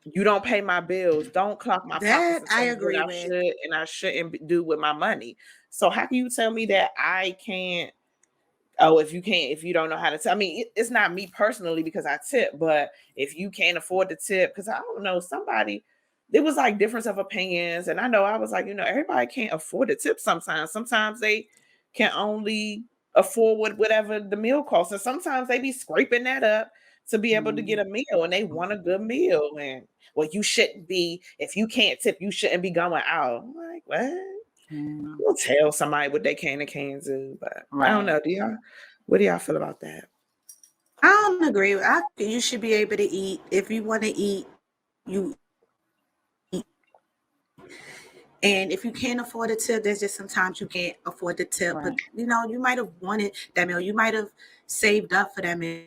You don't pay my bills. Don't clock my pockets That and I tell me what agree I with. should and I shouldn't do with my money. So how can you tell me that I can't? Oh, if you don't know how to tip, I mean, it's not me personally because I tip, but if you can't afford to tip, because I don't know, somebody, there was like difference of opinions. And I know I was like, everybody can't afford to tip sometimes. Sometimes they can only afford whatever the meal costs. And sometimes they be scraping that up to be able to get a meal and they want a good meal. And well, you shouldn't be, if you can't tip, you shouldn't be going out. I'm like, what? We'll tell somebody what they can and can't do, but I don't know. What do y'all feel about that? I don't agree. I think you should be able to eat. If you want to eat, you eat. And if you can't afford a tip, there's just sometimes you can't afford the tip. But you might have wanted that meal. You might have saved up for that meal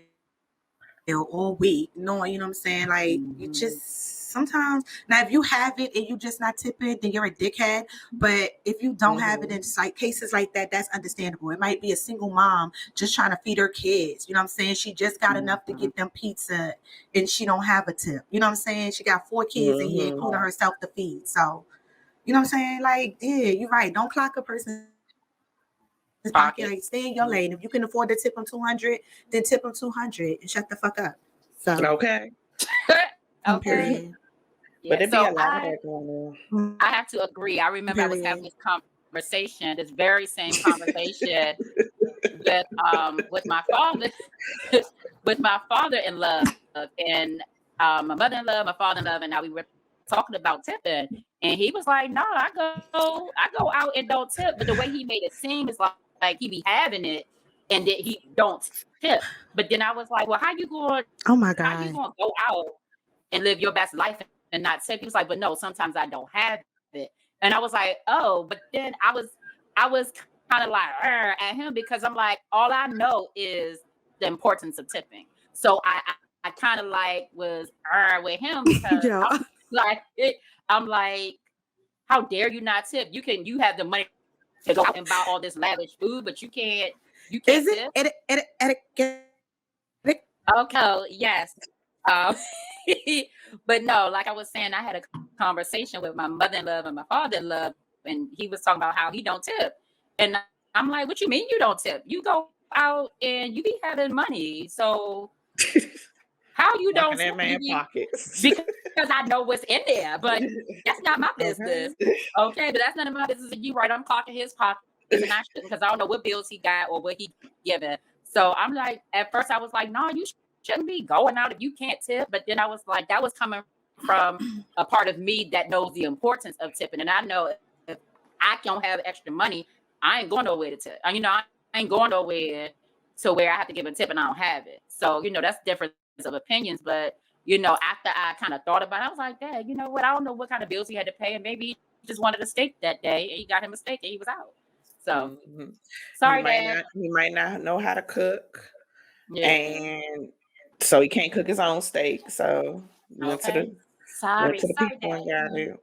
all week. Knowing, you know what I'm saying? Like you just sometimes now if you have it and you just not tipping, then you're a dickhead. But if you don't have it in like cases like that, that's understandable. It might be a single mom just trying to feed her kids. You know what I'm saying? She just got enough to get them pizza and she don't have a tip. You know what I'm saying? She got 4 kids in here, including herself to feed. So you know what I'm saying? Like, yeah, you're right. Don't clock a person's pocket. Like, stay in your lane. If you can afford to tip them 200, then tip them 200 and shut the fuck up. So okay. Okay. But it be a lot of that going on. I have to agree. I remember I was having this conversation, this very same conversation with my father, with my father-in-law, and my mother-in-law, my father-in-law, and now we were talking about tipping, and he was like, "No, I go out and don't tip." But the way he made it seem is like he be having it, and that he don't tip. But then I was like, "Well, how you going? Oh my God, how you going to go out and live your best life and not tip?" He was like, "But no, sometimes I don't have it." And I was like, "Oh," but then I was kind of like at him because I'm like, all I know is the importance of tipping. So I kind of like was with him because I'm like, how dare you not tip? You have the money to go out and buy all this lavish food, but you can't Is tip. Okay, yes. Um, but no, like I was saying, I had a conversation with my mother-in-law and my father-in-law, and he was talking about how he don't tip. And I'm like, what you mean you don't tip? You go out and you be having money. So how you don't tip? Pockets. Because I know what's in there, but that's not my business. Okay, but that's none of my business. And you right, I'm clocking his pockets and I shouldn't because I don't know what bills he got or what he given. So I'm like, at first I was like, no, you shouldn't be going out if you can't tip. But then I was like, that was coming from a part of me that knows the importance of tipping. And I know if I don't have extra money, I ain't going nowhere to tip. I ain't going nowhere to where I have to give a tip and I don't have it. So, that's difference of opinions. But, after I kind of thought about it, I was like, Dad, you know what? I don't know what kind of bills he had to pay. And maybe he just wanted a steak that day and he got him a steak and he was out. So sorry, Dad. He might not know how to cook. Yeah. And so he can't cook his own steak. So went to the people and got it.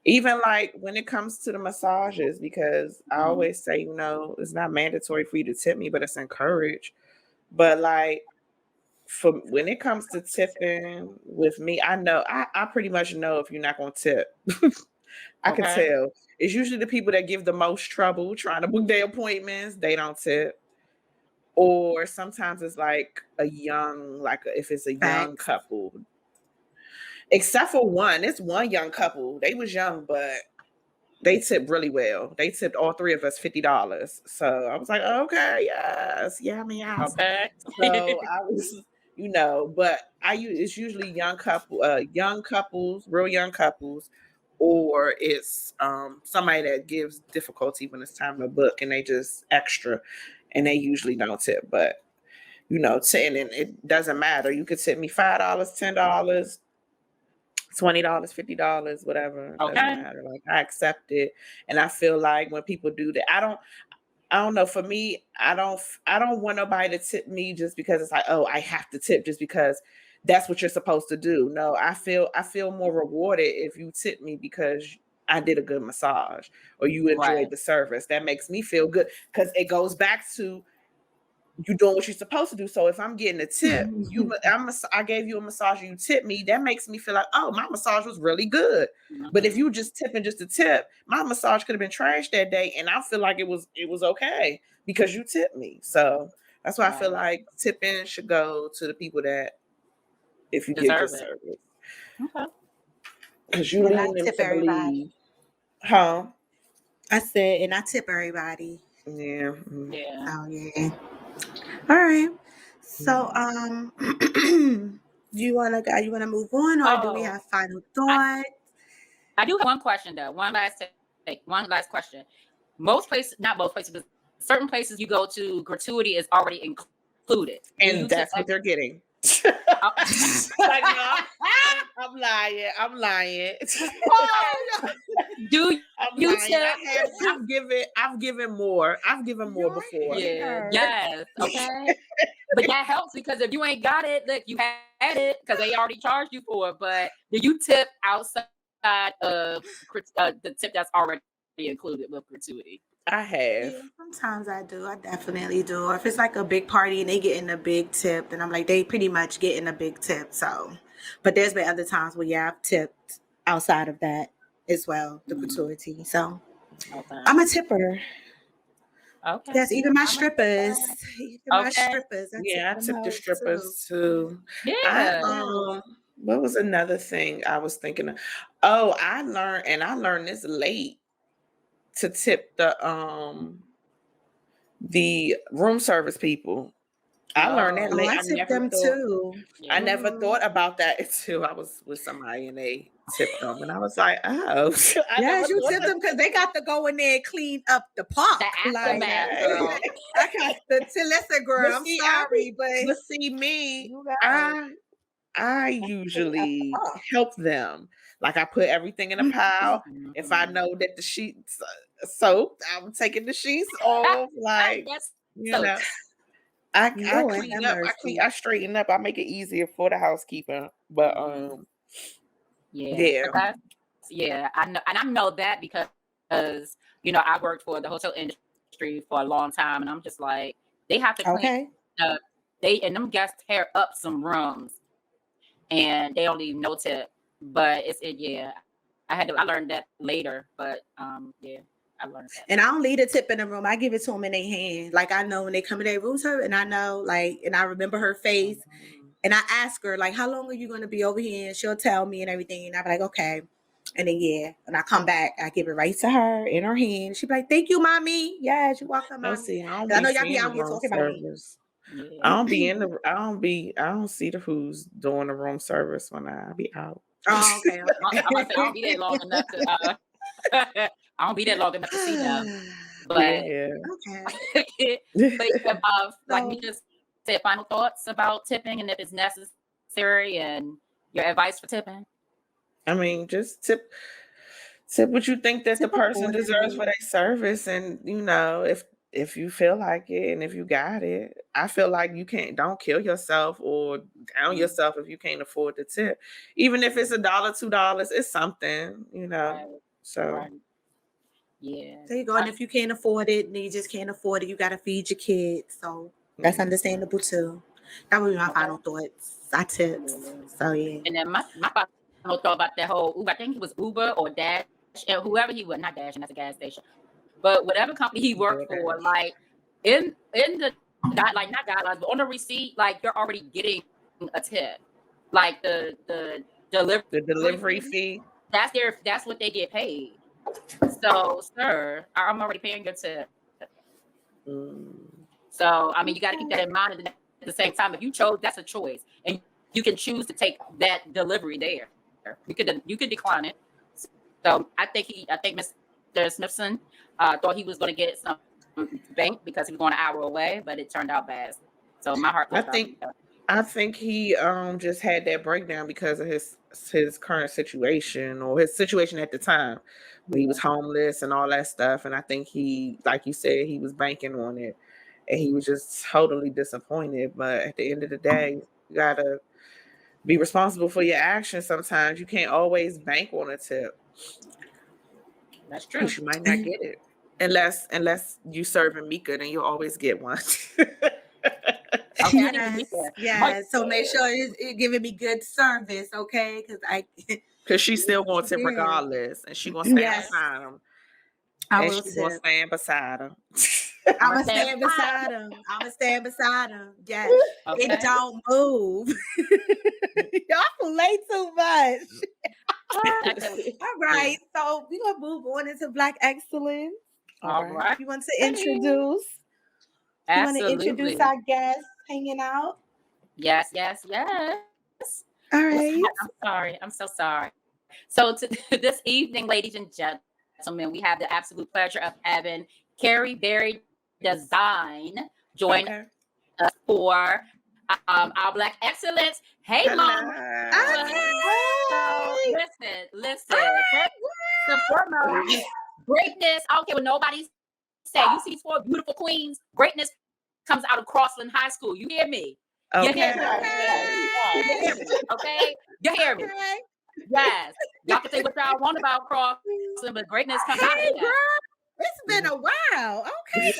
Even like when it comes to the massages, because I always say, it's not mandatory for you to tip me, but it's encouraged. But like for when it comes to tipping with me, I know I pretty much know if you're not gonna tip. I can tell. It's usually the people that give the most trouble trying to book their appointments, they don't tip. Or sometimes it's like if it's a young couple. Except for one, it's one young couple. They was young, but they tipped really well. They tipped all 3 of us $50. So I was like, okay, yes. Yeah, I mean, yes. Okay. So I was, but it's usually young couples, real young couples, or it's somebody that gives difficulty when it's time to book and they just extra and they usually don't tip. But and it doesn't matter. You could tip me $5, $10, $20, $50, whatever. It doesn't matter. Like I accept it. And I feel like when people do that, I don't know. For me, I don't want nobody to tip me just because it's like, oh, I have to tip just because that's what you're supposed to do. No, I feel more rewarded if you tip me because I did a good massage or you enjoyed the service. That makes me feel good because it goes back to you doing what you're supposed to do. So if I'm getting a tip, I gave you a massage, you tip me, that makes me feel like, oh, my massage was really good. But if you just tipping just a tip, my massage could have been trash that day, and I feel like it was okay because you tipped me. So that's why I feel like tipping should go to the people that if you get good service. Okay. Because you lean them to believe. Huh? I said, and I tip everybody. Yeah. Yeah. Oh yeah. All right. So you wanna move on, or do we have final thoughts? I do have one question though. One last question. Most places, not most places, but certain places you go to, gratuity is already included. And that's what they're getting. Like, no, I'm lying. Do you tip? I've given more. I've given more before. Yeah. Yes. Okay. But that helps because if you ain't got it, look, you had it because they already charged you for it. But do you tip outside of the tip that's already included with gratuity? I have. Yeah, sometimes I do. I definitely do. Or if it's like a big party and they getting a big tip, then I'm like, they pretty much getting a big tip. So, but there's been other times where I've tipped outside of that as well, the gratuity. So I'm a tipper. Okay. Yes, even my strippers. My strippers. I tip the strippers too. Yeah. What was another thing I was thinking of? Oh, I learned this late to tip the room service people. I learned that late. I tip them too. I never thought about that until I was with somebody and they tipped them, and I was like, "Oh, yes, you tip them because they got to go in there and clean up the park." Like, I got to listen, girl. I'm sorry, but see me, I usually help them. Like I put everything in a pile. If I know that the sheets soaked, I'm taking the sheets off. Like you know. I clean up. I straighten up. I make it easier for the housekeeper. But yeah. I know, and I know that because I worked for the hotel industry for a long time, and I'm just like they have to clean up. And them guests tear up some rooms, and they don't leave no tip. But I learned that later. But I learned that. And I don't leave a tip in the room. I give it to them in their hand. Like I know when they come in their room, and I know, like, and I remember her face. And I ask her, like, how long are you going to be over here? And she'll tell me and everything. And I'll be like, okay. And then, when I come back, I give it right to her in her hand. She'll be like, thank you, mommy. Yes, you're welcome, mommy. I know y'all be out here talking about me. I don't be in the. I don't see the who's doing the room service when I be out. Oh, okay. I don't be there long enough to. I don't be there long enough to see them. But okay. But like we just said, final thoughts about tipping and if it's necessary and your advice for tipping. I mean, just tip what you think that the person deserves for their service, and if you feel like it and if you got it, I feel like don't kill yourself or down yourself if you can't afford the tip. Even if it's $1, $2, it's something, Right. So right. Yeah. There you go. And if you can't afford it, and you just can't afford it, you got to feed your kids. So that's understandable too. That would be my final thoughts. I tips. So yeah. And then my final thought about that whole Uber, I think it was Uber or Dash, and whoever he was, not Dash, and that's a gas station. But whatever company he worked for, like in the not guidelines, but on the receipt, like you're already getting a tip. Like the delivery fee. That's what they get paid. So, sir, I'm already paying your tip. So, I mean, you got to keep that in mind. And at the same time, if you chose, that's a choice, and you can choose to take that delivery there. You could decline it. So, I think Mr. Smithson thought he was going to get some bank because he was going an hour away, but it turned out bad. So, my heart. I think he just had that breakdown because of his current situation or his situation at the time. When he was homeless and all that stuff. And I think he, like you said, he was banking on it. And he was just totally disappointed. But at the end of the day, you gotta be responsible for your actions. Sometimes you can't always bank on a tip. That's true. Because you might not get it. Unless you serving Meika, then you'll always get one. Okay, yes. So make sure it's giving me good service, okay? Because she's still going to tip regardless, and she gonna stand beside him. I and will she gonna stand beside him. I'm gonna stand beside him. I'm gonna stand beside him. Yes, it don't move. Y'all play too much. All right, so we're gonna move on into Black Excellence. All right. You want to introduce? Absolutely. You want to introduce our guests hanging out? Yes. All right. I'm sorry. I'm so sorry. So this evening, ladies and gentlemen, we have the absolute pleasure of having Caryberry Design join us for our Black Excellence. Hey, Mom. Okay. Listen. The foremost, greatness. I don't care what nobody say. You see these four beautiful queens. Greatness comes out of Crossland High School. You hear me? Okay. You hear me? Okay? You hear me? Yes. Y'all can say what y'all want about Crossland, but greatness comes out of there. Girl, it's been a while. Okay,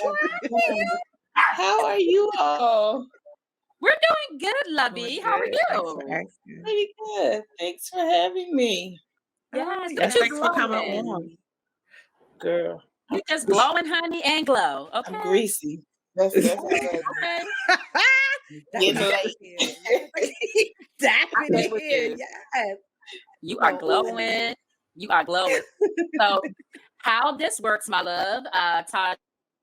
how are you all? We're doing good, lovey. How are you? Pretty good. Thanks for having me. Yes, thanks for coming on. Girl. You just glowing, honey, and glow. Okay. I'm greasy. That's okay. Definitely. Yes. You are glowing. You are glowing. So how this works, my love,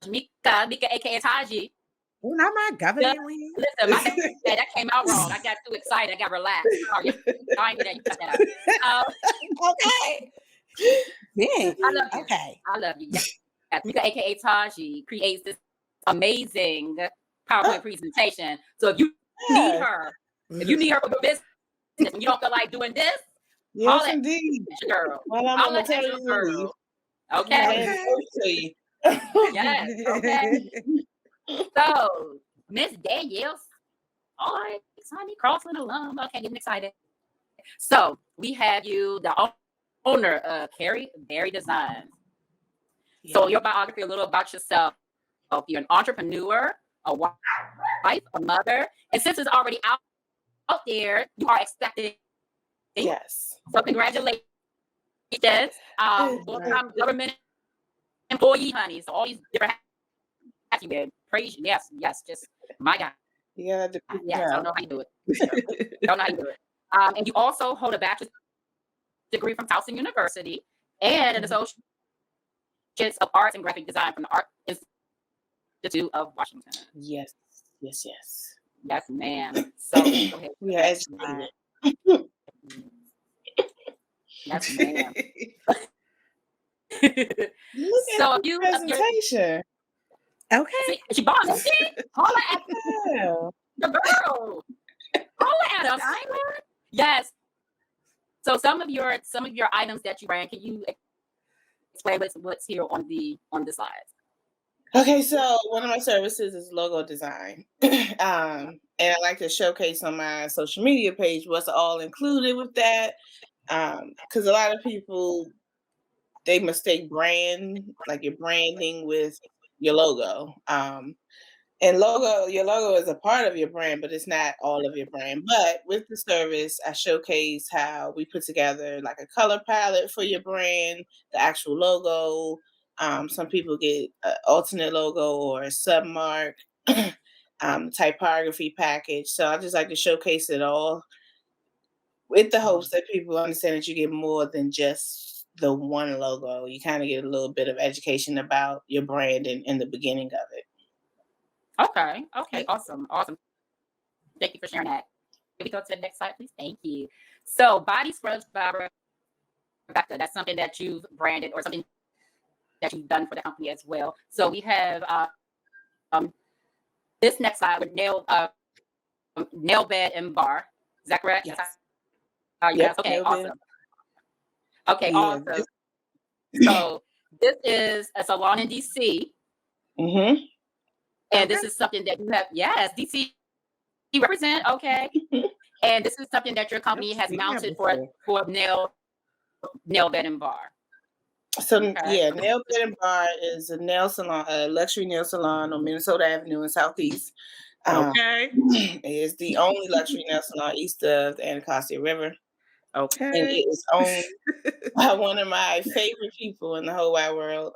Meika AKA Taji. Oh, not my government. Listen, that came out wrong. I got too excited. I got relaxed. Sorry. I ain't that. You cut that out. Okay. Yeah. I love you. Okay. I love you. Yes. Meika AKA Taji creates this amazing PowerPoint presentation. So if you need her, for your business, and you don't feel like doing this, yes, indeed, girl. Well, I'm on maternity leave. Okay. Yes. Okay. So, Miss Danielle, all right, honey, Crossland alum. Okay, getting excited. So we have you, the owner of Caryberry Design. Yeah. So your biography, a little about yourself. You're an entrepreneur, a wife, a mother, and since it's already out there, you are expecting. Yes. So congratulations. Full-time government employee, honey. So all these different hats you wear. Praise you. Yes. Just my God. Yeah. Yes, I don't know how you do it. Don't know how you do it. And you also hold a bachelor's degree from Towson University and an associate of arts and graphic design from the Art Institute of Washington. Yes, ma'am. So go ahead. We are educated. Yes, ma'am. Look so at the presentation. Okay. She bought me. Holla at the girl. Holla at us. Yes. So some of your items that you ran, can you explain what's here on the slides? Okay, so one of my services is logo design. And I like to showcase on my social media page what's all included with that. Because a lot of people, they mistake brand, like your branding with your logo. And your logo is a part of your brand, but it's not all of your brand. But with the service, I showcase how we put together like a color palette for your brand, the actual logo. Some people get an alternate logo or a submark, typography package. So I just like to showcase it all with the hopes that people understand that you get more than just the one logo. You kind of get a little bit of education about your brand in the beginning of it. Okay. Awesome. Thank you for sharing that. Can we go to the next slide, please? Thank you. So body scrubs by Rebecca, that's something that you've branded or something that you've done for the company as well. So we have this next slide with nail bed and bar. Is that correct? Yes. Yes. Okay, awesome. Okay, awesome. So this is a salon in DC. Mm-hmm. And this is something that you have, yes, DC represent, okay. And this is something that your company has mounted for nail bed and bar. So Nail Bed and Bar is a nail salon, a luxury nail salon on Minnesota Avenue in Southeast. It's the only luxury nail salon east of the Anacostia River. Okay. And it is owned by one of my favorite people in the whole wide world.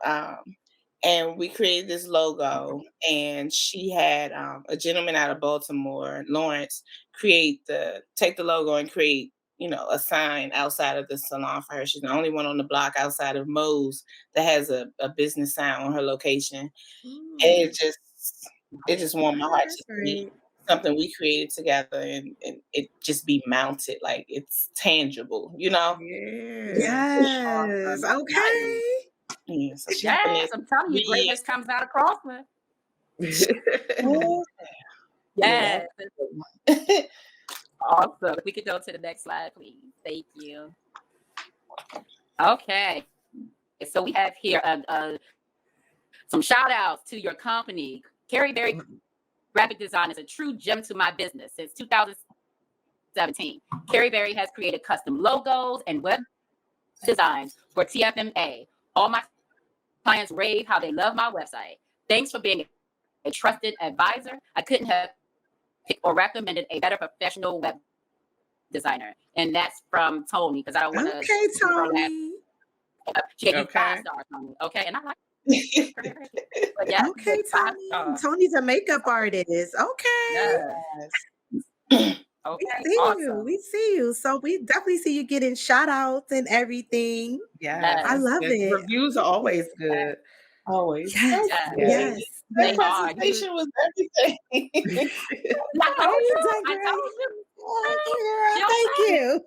And we created this logo, and she had a gentleman out of Baltimore, Lawrence, take the logo and create, a sign outside of the salon for her. She's the only one on the block outside of Moe's that has a business sign on her location. And it just warmed my heart to see something we created together and it just be mounted, like it's tangible, Yes. Okay. Yeah, so yes, I'm telling you, greatness comes out of Crossland. Yes. Awesome. If we could go to the next slide, please. Thank you. Okay. So we have here some shout outs to your company. Caryberry Graphic Design is a true gem to my business. Since 2017, Caryberry has created custom logos and web designs for TFMA. All my clients rave how they love my website. Thanks for being a trusted advisor. I couldn't have picked or recommended a better professional web designer. And that's from Tony, because I don't want to. Okay, Tony. She gave you 5 stars, Tony. Okay, and I like but yeah, okay, Tony. Tony's a makeup artist. Okay. Yes. Okay. We see you. So we definitely see you getting shout outs and everything. Yeah, I love it. Reviews are always good. Always. Yes. That presentation was everything. I told you. Thank you.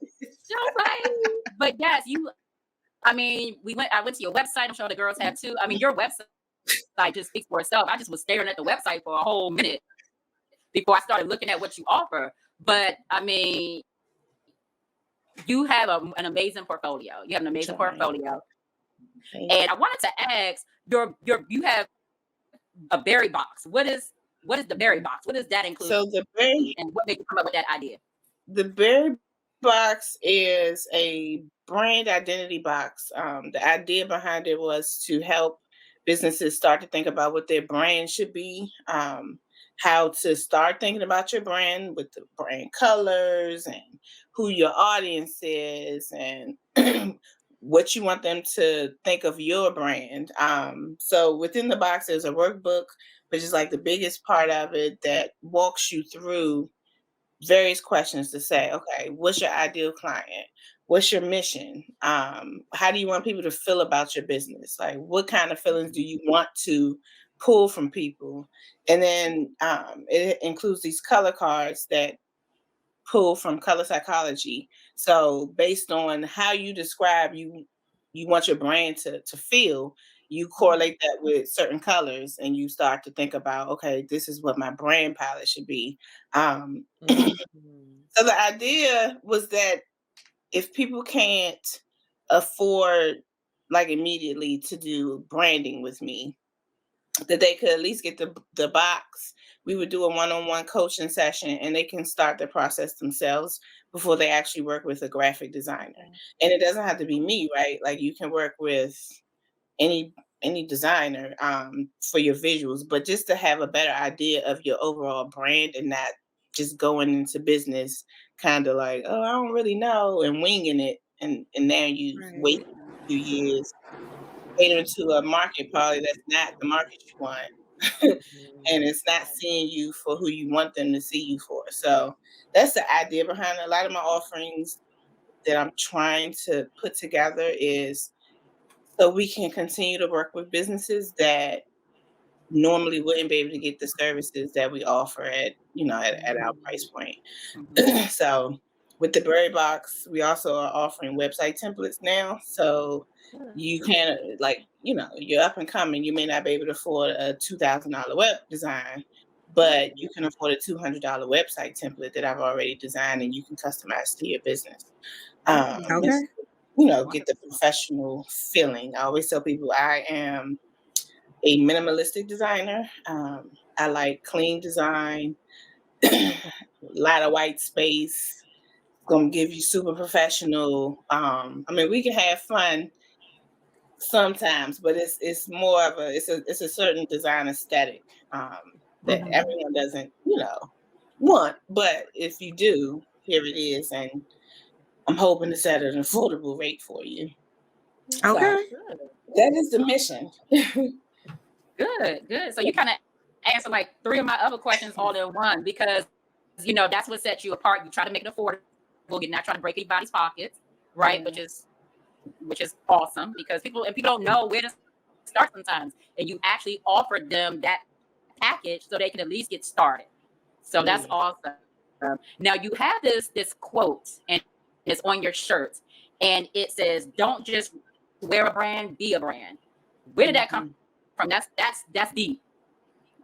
But yes, I went to your website. I'm sure the girls have too. I mean, your website just speaks for itself. I just was staring at the website for a whole minute before I started looking at what you offer. But I mean, you have an amazing portfolio. You have an amazing portfolio. And I wanted to ask, you have a berry box. What is the berry box? What does that include? So the berry, and what made you come up with that idea? The berry box is a brand identity box. The idea behind it was to help businesses start to think about what their brand should be, how to start thinking about your brand with the brand colors and who your audience is and what you want them to think of your brand. So within the box, there's a workbook, which is like the biggest part of it, that walks you through various questions to say, okay, what's your ideal client? What's your mission? How do you want people to feel about your business? Like, what kind of feelings do you want to pull from people? And then it includes these color cards that pull from color psychology. So based on how you describe you want your brand to feel, you correlate that with certain colors and you start to think about, okay, this is what my brand palette should be. So the idea was that if people can't afford like immediately to do branding with me, that they could at least get the box. We would do a one-on-one coaching session and they can start the process themselves before they actually work with a graphic designer. And it doesn't have to be me, right? Like you can work with any designer for your visuals, but just to have a better idea of your overall brand and not just going into business kind of like, oh, I don't really know, and winging it. And now you wait a few years catering to a market probably that's not the market you want. And it's not seeing you for who you want them to see you for. So that's the idea behind it. A lot of my offerings that I'm trying to put together is so we can continue to work with businesses that normally wouldn't be able to get the services that we offer at our price point. So with the Berry Box, we also are offering website templates now. So you can, you're up and coming. You may not be able to afford a $2,000 web design, but you can afford a $200 website template that I've already designed and you can customize to your business. Get the professional feeling. I always tell people I am a minimalistic designer. I like clean design, a lot of white space, gonna give you super professional. I mean, we can have fun sometimes, but it's more of it's a certain design aesthetic that everyone doesn't, want. But if you do, here it is, and I'm hoping to set an affordable rate for you. Okay. So, that is the mission. Good. So you kind of answered like 3 of my other questions all in one, because that's what sets you apart. You try to make it affordable. You're not trying to break anybody's pockets, right? Which is awesome, because people don't know where to start sometimes, and you actually offered them that package so they can at least get started. So that's awesome. Now you have this quote, and it's on your shirt, and it says, "Don't just wear a brand, be a brand." Where did that come from? That's deep.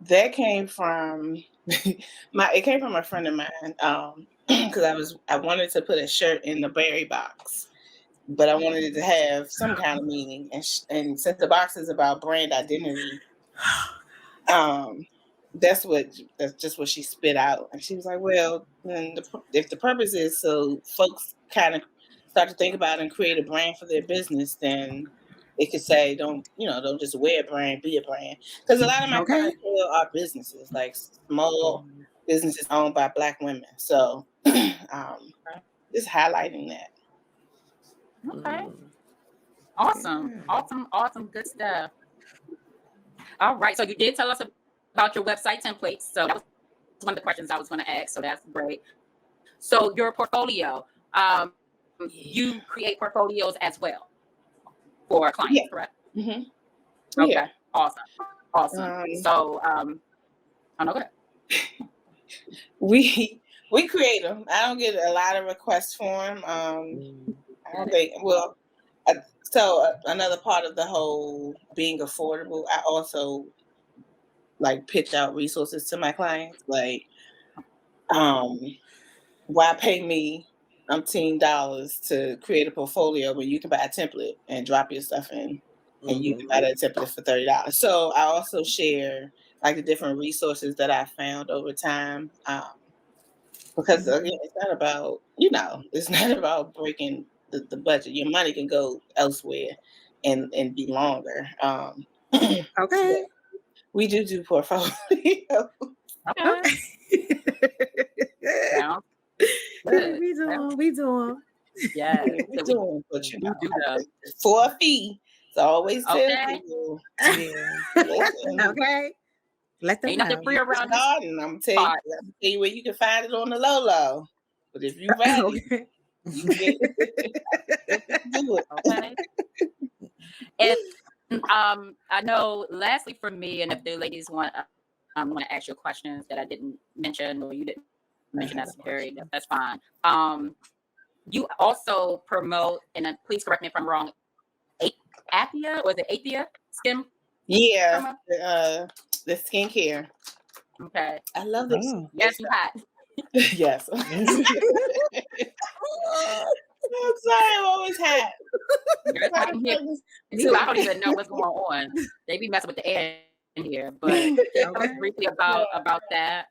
That came from it came from a friend of mine, because I wanted to put a shirt in the berry box, but I wanted it to have some kind of meaning, and since the box is about brand identity, that's just what she spit out, and she was like, "Well, then if the purpose is so folks kind of start to think about and create a brand for their business, then it could say, don't just wear a brand, be a brand." Because a lot of my clientele are businesses, like small businesses owned by Black women. So just highlighting that. Okay. Awesome. Good stuff. All right. So you did tell us about your website templates. So that was one of the questions I was going to ask. So that's great. So your portfolio, you create portfolios as well for clients, correct? Mm-hmm. Okay. Yeah. Awesome. So, go ahead. We create them. I don't get a lot of requests for them. I don't think. Well, so another part of the whole being affordable, I also like pitch out resources to my clients. Like, why pay me $10 to create a portfolio when you can buy a template and drop your stuff in, and you can buy that template for $30. So I also share like the different resources that I found over time. Because again, it's not about, it's not about breaking the budget. Your money can go elsewhere and be longer. Okay. We do portfolio. Okay. We do. Yeah. We doing, but do that for a fee. So always tell people. Okay. Let them ain't nothing free around this. I'm gonna tell you where you can find it on the low. But if you ready, you can get do it. Okay. And I know lastly for me, and if the ladies want to ask you questions that I didn't mention or you didn't mention necessarily, that's fine. You also promote, and please correct me if I'm wrong, Apia, or is it Apia skin? Yeah, the skincare. Okay. I love this. Yes, you hot. Yes. I'm sorry, I'm always hot. I can hear too. I don't even know what's going on. They be messing with the air in here, but tell us briefly about that.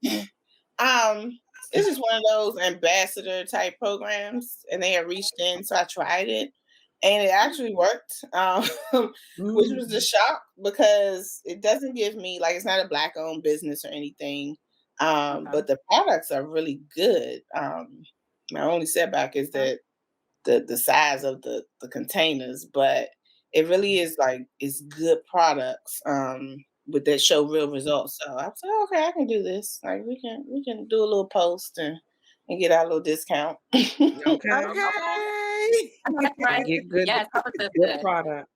This is one of those ambassador type programs, and they had reached in, so I tried it, and it actually worked, which was a shock because it doesn't give me it's not a Black owned business or anything, but the products are really good. My only setback is that the size of the containers, but it really is it's good products. But that show real results. So I was like, okay, I can do this. Like we can do a little post and get our little discount. Okay. Right. Get good, good product.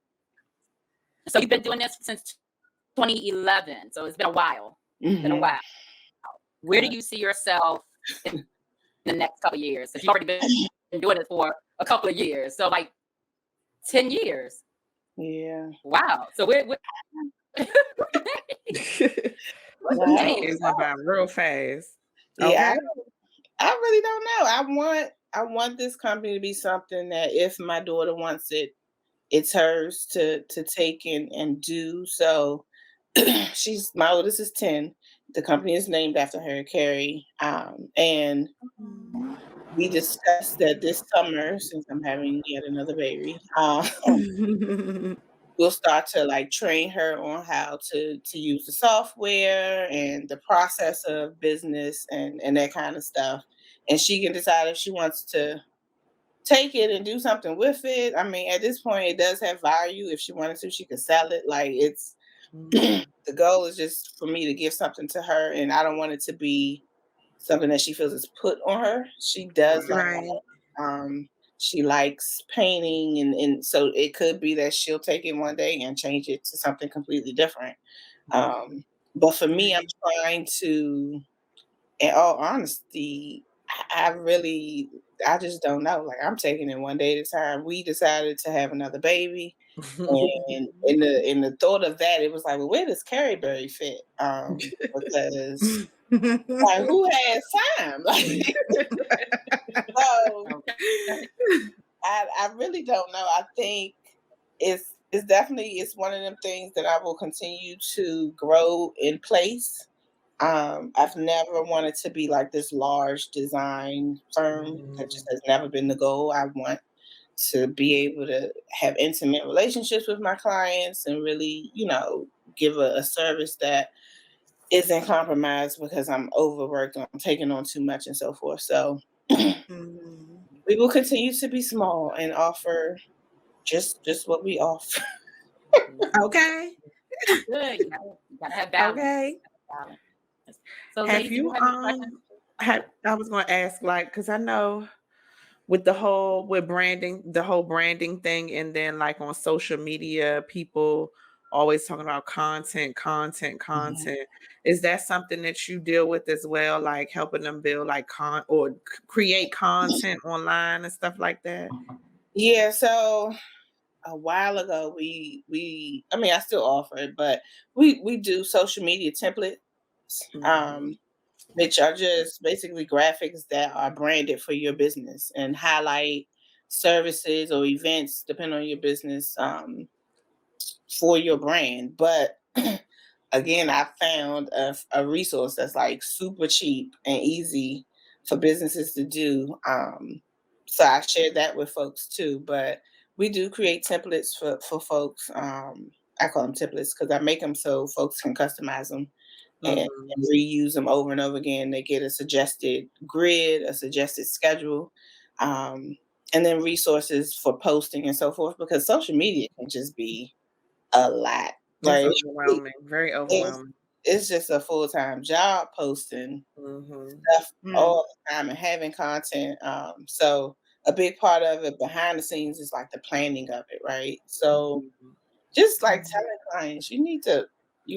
So you've been doing this since 2011. So it's been a while. It's been a while. Where do you see yourself in the next couple of years? Because you've already been doing it for a couple of years. So 10 years. Yeah. Wow. So we're It's about real fast. Yeah, I really don't know. I want this company to be something that if my daughter wants it, it's hers to take and do. So my oldest is 10. The company is named after her, Carrie. And we discussed that this summer, since I'm having yet another baby, we'll start to like train her on how to use the software and the process of business and that kind of stuff. And she can decide if she wants to take it and do something with it. I mean, at this point, it does have value. If she wanted to, she could sell it. Like it's the goal is just for me to give something to her, and I don't want it to be something that she feels is put on her. She does like Right. she likes painting, and so it could be that she'll take it one day and change it to something completely different. But for me, I'm trying to, in all honesty, I just don't know. Like I'm taking it one day at a time. We decided to have another baby, and in the thought of that, it was like, well, where does Caryberry fit? Because like who has time? Like so I really don't know. I think it's definitely it's one of them things that I will continue to grow in place. I've never wanted to be like this large design firm. That just has never been the goal. I want to be able to have intimate relationships with my clients and really, give a service that isn't compromised because I'm overworked, I'm taking on too much and so forth. So we will continue to be small and offer just what we offer. Okay. Good. You gotta have balance. Okay. So have you I was going to ask, like, because I know with the whole branding thing, and then like on social media, people always talking about content. Is that something that you deal with as well, like helping them build like create content online and stuff like that? Yeah, so a while ago I mean I still offer it, but we do social media templates, which are just basically graphics that are branded for your business and highlight services or events depending on your business, for your brand. But again, I found a resource that's like super cheap and easy for businesses to do. So I shared that with folks too. But we do create templates for folks. I call them templates because I make them so folks can customize them and reuse them over and over again. They get a suggested grid, a suggested schedule, and then resources for posting and so forth. Because social media can just be a lot. Like It's overwhelming, very overwhelming. it's just a full-time job posting stuff all the time and having content. So a big part of it behind the scenes is like the planning of it, right? So just like telling clients, you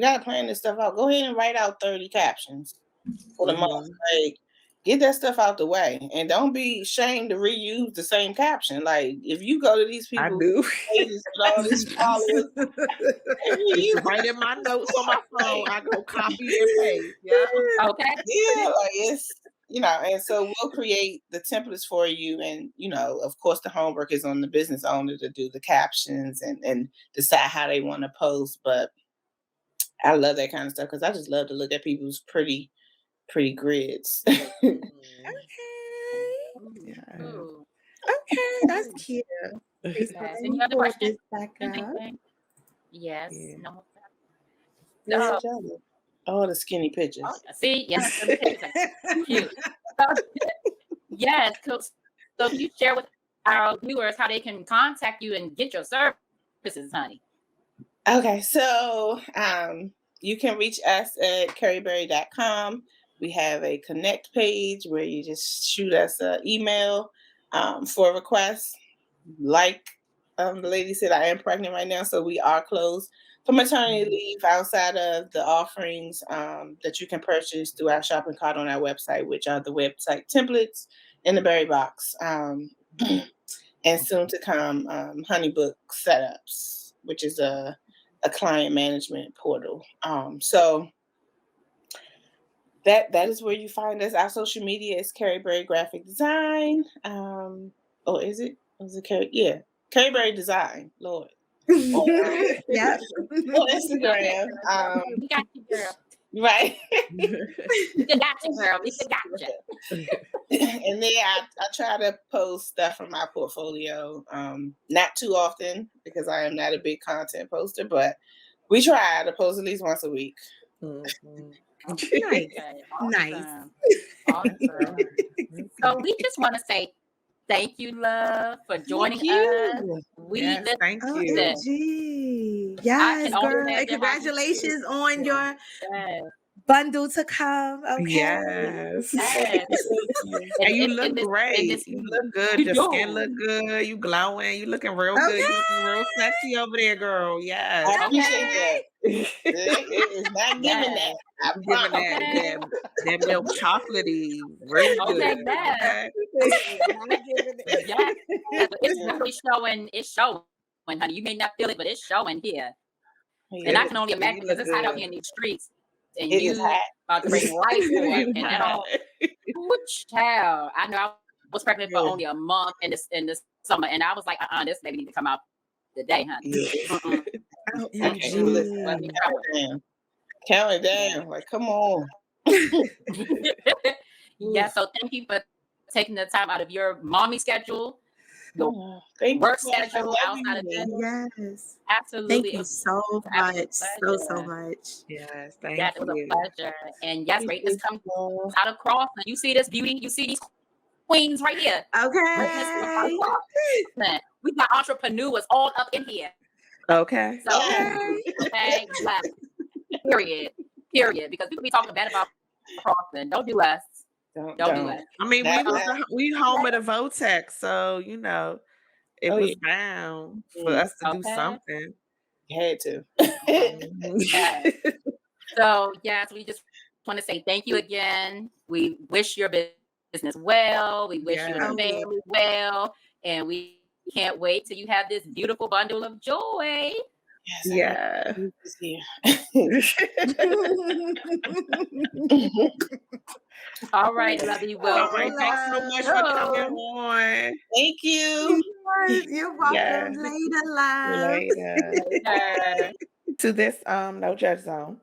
gotta plan this stuff out. Go ahead and write out 30 captions for the month. Like get that stuff out the way and don't be ashamed to reuse the same caption. Like if you go to these people pages with all these followers, it's right in my notes on my phone. I go copy and paste. Yeah. Okay. Yeah, like it's and so we'll create the templates for you, and of course the homework is on the business owner to do the captions and decide how they want to post. But I love that kind of stuff because I just love to look at people's pretty grids. Okay. Yeah. Okay, that's cute. Yes. Any other questions? Yes. No. All the skinny pictures. Oh, see, yes, cute. Yes, cool. So can you share with our viewers how they can contact you and get your services, honey? Okay, so you can reach us at caryberry.com. We have a connect page where you just shoot us an email for requests. Like the lady said, I am pregnant right now, so we are closed for maternity leave outside of the offerings that you can purchase through our shopping cart on our website, which are the website templates in the berry box. And soon to come, Honeybook Setups, which is a client management portal. So that is where you find us. Our social media is Caryberry Graphic Design. Is it Caryberry Design, Lord. Yeah. On Instagram. We got you, girl. Right. We got you, girl. We got you. And then I try to post stuff from my portfolio. Not too often because I am not a big content poster, but we try to post at least once a week. Mhm. Nice. Nice. Awesome. So we just want to say thank you, love, for joining us. Yes, We thank you. OMG. I Yes, can only girl. And imagine how you congratulations on your Yes. bundle to come. Okay. Yes. Yes. And you look in this great. You look good. You Your skin do. look good. You glowing. You looking real good. You looking real sexy over there, girl. Yes. I appreciate that. It It is not giving that. I giving promise. that milk chocolatey, really good. Okay, that. Yes. It's really showing. It's showing, honey. You may not feel it, but it's showing here. And I can only imagine because it's hot out here in these streets, and It you is hot. about to bring life for it, and that all. Ooh, child. I know I was pregnant for Yeah. only a month in this summer, and I was like, this baby need to come out today, honey. Yeah. OMG. Let me Count it down. Like, come on. Yeah, so thank you for taking the time out of your mommy schedule, your Thank work you. schedule outside of that. Yes. Absolutely. Thank you so much. So much. Yes, thank Yes, it was you. a pleasure. And yes, greatness comes out of cross. You see this beauty, you see these queens right here. Greatness comes out of Okay. cross. We got entrepreneurs all up in here. Okay. So, okay, bless. Period. Because people be talking bad about Crofton. Don't do us. Don't do us. I mean, we home at a Votex, so you know it was bound for us to do something. Had to. Yes. So yes, we just want to say thank you again. We wish your business well. We wish you and your family well, and we can't wait till you have this beautiful bundle of joy. Yeah. All right, love you. Well, all right. Thanks so much for coming on. Thank you. You're welcome. Later, love. Later. To this no judge zone.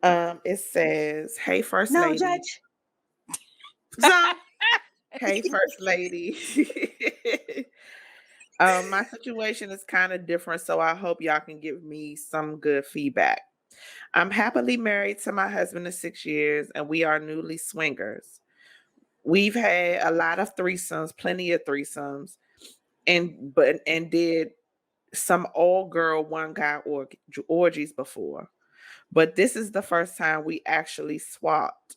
It says, "Hey, first lady." No judge. Zone. Hey, first lady. My situation is kind of different, so I hope y'all can give me some good feedback. I'm happily married to my husband of 6 years, and we are newly swingers. We've had a lot of threesomes, plenty of threesomes, and did some all girl, one guy orgies before. But this is the first time we actually swapped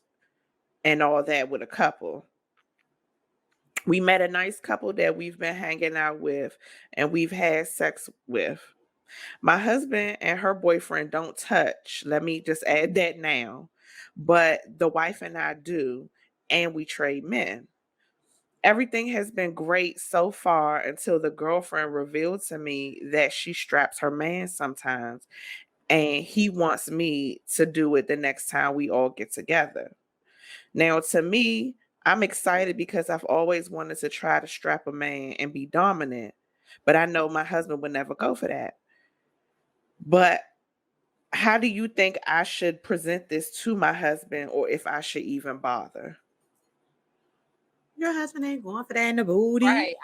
and all that with a couple. We met a nice couple that we've been hanging out with and we've had sex with. My husband and her boyfriend don't touch. Let me just add that now. But the wife and I do, and we trade men. Everything has been great so far until the girlfriend revealed to me that she straps her man sometimes, and he wants me to do it the next time we all get together. Now, to me, I'm excited because I've always wanted to try to strap a man and be dominant, but I know my husband would never go for that. But how do you think I should present this to my husband, or if I should even bother? Your husband ain't going for that in the booty. Right.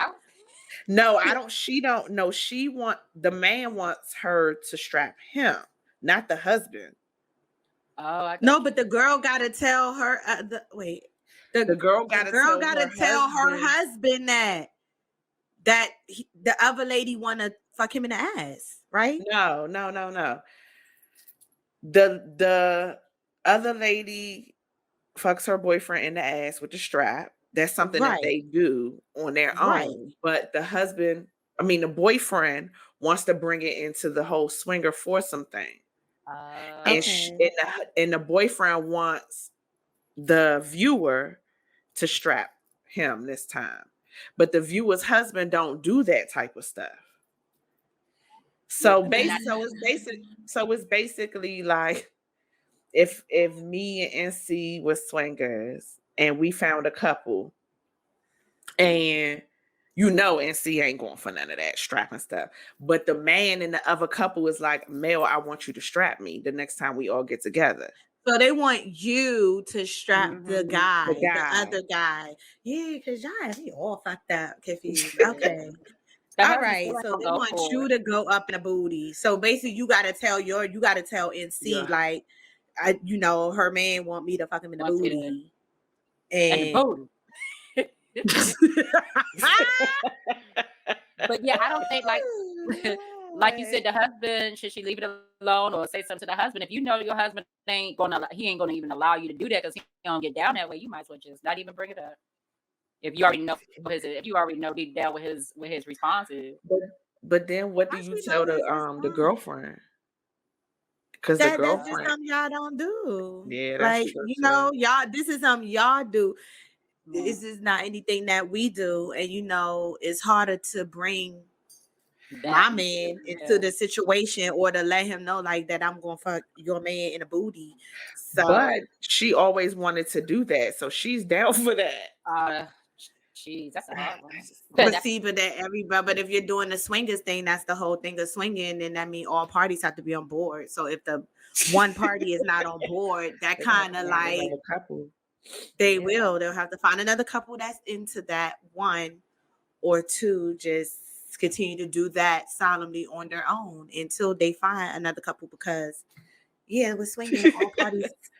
No, I don't. She don't know. The man wants her to strap him, not the husband. Oh, no, but the girl got to tell her. The girl got to tell her husband that the other lady want to fuck him in the ass, right? No. The other lady fucks her boyfriend in the ass with the strap. That's something that they do on their own. But the boyfriend wants to bring it into the whole swinger foursome thing. And the boyfriend wants the viewer to strap him this time. But the viewer's husband don't do that type of stuff. So it's basically like if me and NC was swingers and we found a couple, and NC ain't going for none of that strapping stuff. But the man in the other couple is like, Mel, I want you to strap me the next time we all get together. So they want you to strap the guy, The the guy. other guy. Yeah, because y'all have me all fucked up, confused. Okay. The All husband right. still ain't So gonna they go want for you it. to go up in a booty. So basically you gotta tell NC like her man want me to fuck him in the Want you to- booty. And the booty. But yeah, I don't think like you said, the husband, should she leave it alone or say something to the husband? If you know your husband ain't gonna even allow you to do that because he don't get down that way, you might as well just not even bring it up. If you already know deep down what his response is. But then what do you tell the girlfriend? Because the that's just girlfriend, something y'all don't do. yeah, that's Like, true y'all, this is something y'all do. Yeah. This is not anything that we do. And it's harder to bring my man into the situation or to let him know like that I'm gonna fuck your man in a booty. So but she always wanted to do that, so she's down for that. Jeez, that's a hard one. but if you're doing the swingers thing, that's the whole thing of swinging, and that means all parties have to be on board. So if the one party is not on board, that kind of like couple. they'll have to find another couple that's into that, one or two, just continue to do that solemnly on their own until they find another couple, because with swinging,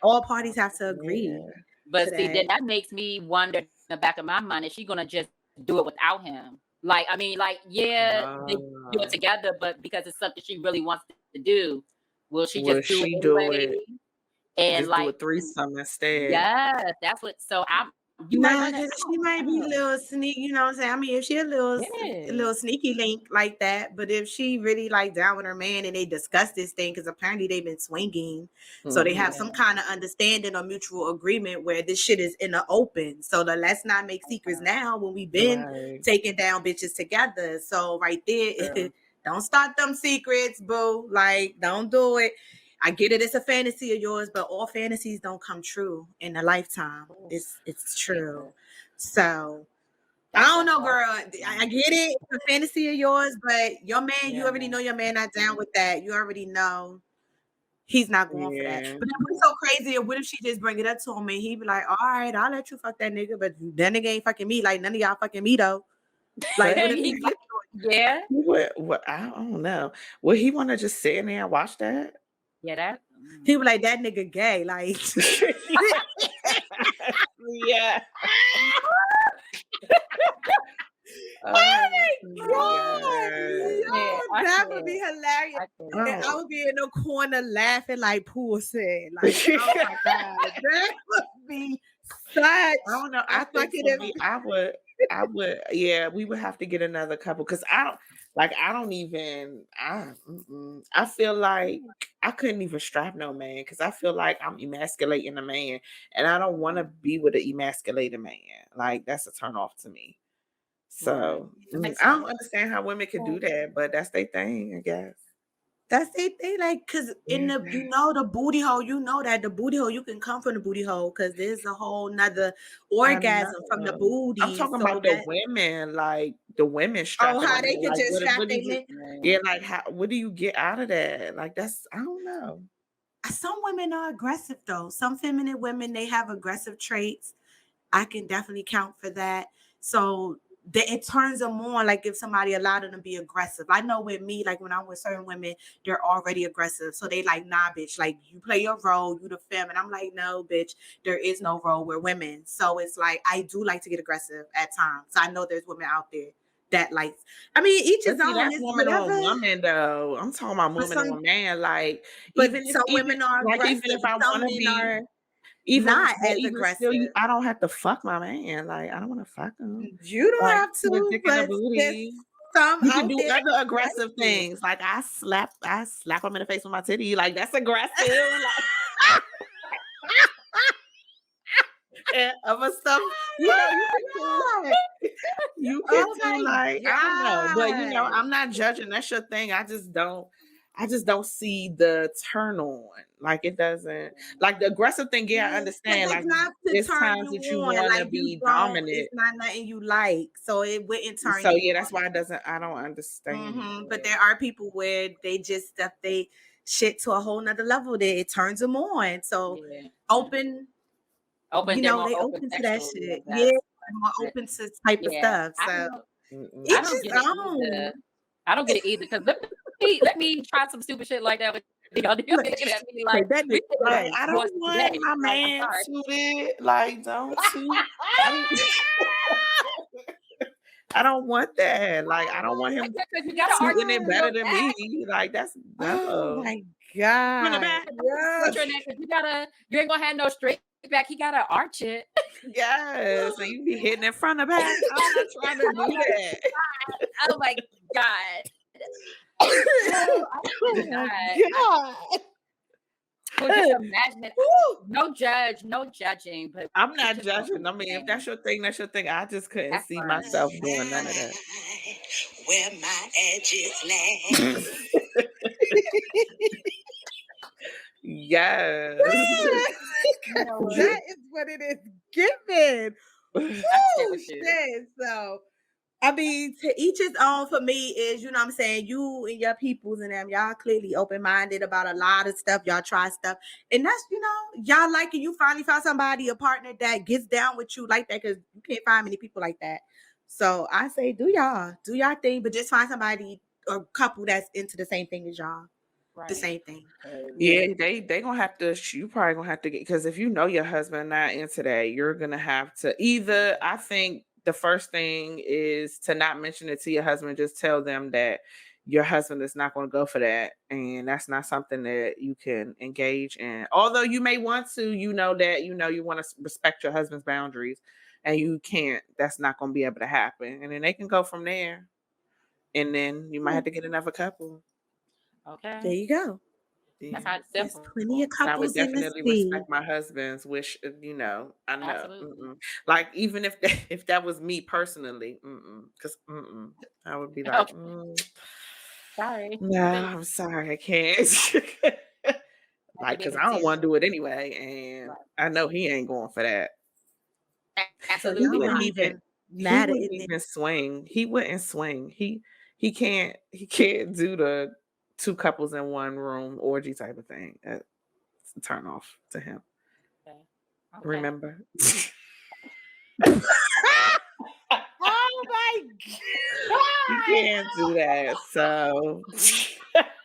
all parties have to agree. But see, then that makes me wonder in the back of my mind, is she gonna just do it without him? Like, I mean, like, they do it together, but because it's something she really wants to do, will she just do it anyway? And just do a threesome instead. Yeah, that's what. So she might be a little sneaky, you know what I'm saying? I mean, if she a little sneaky link like that, but if she really like down with her man and they discuss this thing, because apparently they've been swinging, so they have some kind of understanding or mutual agreement where this shit is in the open. So let's not make secrets now when we've been taking down bitches together. So right there, don't start them secrets, boo. Like, don't do it. I get it, it's a fantasy of yours, but all fantasies don't come true in a lifetime. It's true. So I don't know, girl. I get it, it's a fantasy of yours, but your man, you already know your man not down with that. You already know he's not going for that. But what's so crazy? What if she just bring it up to him and he be like, all right, I'll let you fuck that nigga, but that nigga ain't fucking me. Like, none of y'all fucking me though. Like, what if he What I don't know. Would he want to just sit in there and watch that? Yeah, that he was like, that nigga gay. Like, yeah. Oh my God. That would be hilarious. And I would be in the corner laughing like Pooh said. Like, oh my God. That would be such. I don't know. I think for me, I would, yeah, we would have to get another couple, because I feel like I couldn't even strap no man, because I feel like I'm emasculating a man, and I don't want to be with an emasculated man. Like, that's a turn off to me. So I don't understand how women can do that, but that's their thing, I guess. That's their thing, like, because in the the booty hole, that the booty hole, you can come from the booty hole because there's a whole nother orgasm from the booty. I'm talking about the women, like the women strap. Oh, how they can just strap their men. Yeah, like what do you get out of that? Like, that's, I don't know. Some women are aggressive though. Some feminine women, they have aggressive traits. I can definitely count for that. So it turns them on, like if somebody allowed them to be aggressive. I know with me, like when I'm with certain women, they're already aggressive. So they like, nah, bitch, like you play your role, you the femme. And I'm like, no, bitch, there is no role. We're women. So it's like, I do like to get aggressive at times. So I know there's women out there that like, I mean, each is own. That's woman on woman though. I'm talking about woman on man. Like, but even some women are like, aggressive. even if I want to be even not as aggressive. Still, I don't have to fuck my man. Like, I don't want to fuck him. You don't have to. But you can do other aggressive things. Like I slap him in the face with my titty. Like, that's aggressive. Like, and other stuff. You know, you can do like, I don't know, but I'm not judging. That's your thing. I just don't see the turn on. Like, it doesn't, like the aggressive thing. Yeah, I understand. Like, there's times that you want to be dominant. It's not nothing you like, so it wouldn't turn. So yeah, that's why I don't understand. But there are people where they just shit to a whole nother level. That it turns them on. So open, open, you they're know, more they open open to that sexually, shit. I Yeah, guess. more open to type of Yeah, stuff. So I each don't his get it own. either. I don't get it either because let me try some stupid shit like that with y'all. You're looking at me like that we is Like, I don't divorced want today. my Like, I'm man sorry. suited. Like, don't suit. I don't want that. Like, I don't want him You gotta suiting it argue better your than back. me. Like, that's Oh no. my From the God. back, Yes. put your neck. You ain't gonna have no straight back. He gotta arch it. Yes, and you be hitting in front of back. I'm not trying to do that. Oh my God. Oh my God. Well, just imagine it. No judging, but I'm not judging. I mean, if that's your thing, that's your thing. I just couldn't That's see fine. myself doing none of that. Where my edges lie. Yes. That is what it is given. Oh shit. So I mean, to each his own for me is, you know what I'm saying, you and your peoples and them, y'all clearly open-minded about a lot of stuff. Y'all try stuff. And that's, you know, y'all like it. You finally found somebody, a partner that gets down with you like that, because you can't find many people like that. So I say do y'all thing, but just find somebody or couple that's into the same thing as y'all. Right. The same thing. Yeah, they gonna have to. You probably gonna have to get, because if you know your husband not into that, you're gonna have to either. I think the first thing is to not mention it to your husband. Just tell them that your husband is not going to go for that, and that's not something that you can engage in. Although you may want to, you know you want to respect your husband's boundaries, and you can't. That's not going to be able to happen, and then they can go from there. And then you might have to get another couple. Okay. There you go. That's how it's There's simple. plenty of I would couples in the definitely sea. respect my husband's wish. You know, I know. Absolutely. Like, even if that was me personally, because I would be like, sorry. no, I'm sorry, I can't. Like, because I don't want to do it anyway, and I know he ain't going for that. So you Absolutely wouldn't not. even He matter wouldn't in even swing. He wouldn't swing. He can't do the two couples in one room orgy type of thing. That's a turn off to him. Okay. Remember? Oh my God. You can't do that. So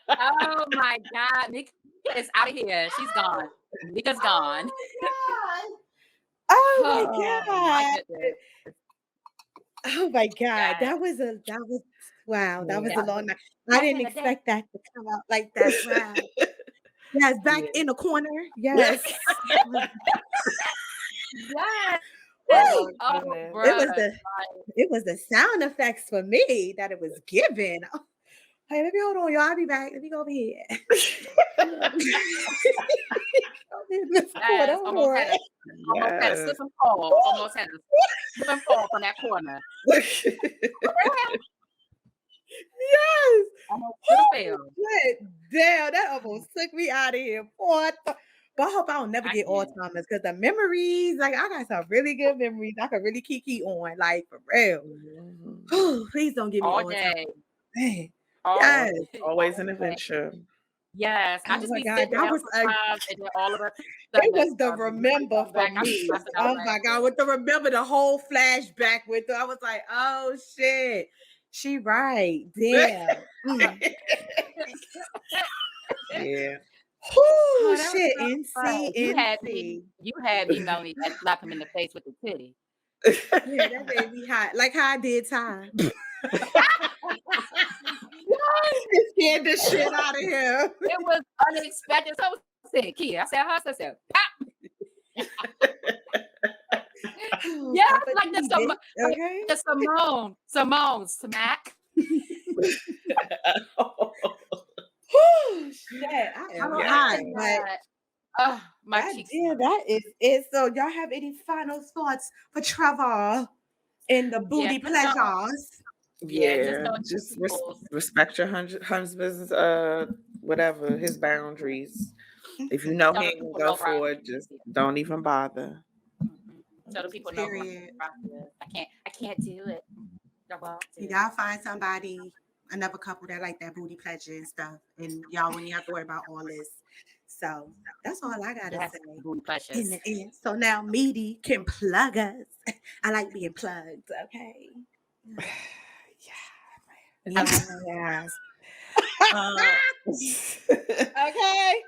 Oh my God. Mika is out of here. She's gone. Mika's gone. Oh my God. My goodness. Oh my God. Yes. That was wow. That was a Yeah. long night. I didn't expect that to come out like that. Wow. Yes, back in the corner. Yes. Yes. Oh, Oh, goodness. bruh. It was the sound effects for me that it was given. Hey, let me hold on, y'all. I'll be back. Let me go over here. Yes, almost had a slip and fall. Almost had a slip and fall from that corner. Yes. Almost could have failed. Damn, that almost took me out of here. Boy, but I hope I don't never get Alzheimer's, because the memories, like, I got some really good memories. I could really kiki on, like, for real. Please don't give me All Alzheimer's. day. Yes. Always an adventure. Yes, I just my be God, sitting that there was sometimes, and then all of a it was the sudden, remember for back, I'm me. passing out Oh my God, with the remember, the whole flashback with her, I was like, oh shit, she right. Damn. Yeah. Oh that was shit. so fun. NC. You had me, Melanie, and slap him in the face with the titty. Yeah, that made me hot. Like how I did time. It scared the shit out of him. It was unexpected. So I said, Kia. I said, I said, pop. Yeah, like the Simone smack. Oh shit. I am hot, but my cheeks. Yeah, that is it. So y'all have any final thoughts for Trevor and the booty pleasures? Yeah, just respect your husband's whatever his boundaries. If you know he ain't gonna go for it, just don't even bother. Tell the people no. I can't do it. Y'all find somebody another couple that like that booty pleasure and stuff. And y'all wouldn't have to worry about all this. So that's all I gotta say. Booty pleasures. In the end. So now Meaty can plug us. I like being plugged, okay? Yes. Okay. Okay.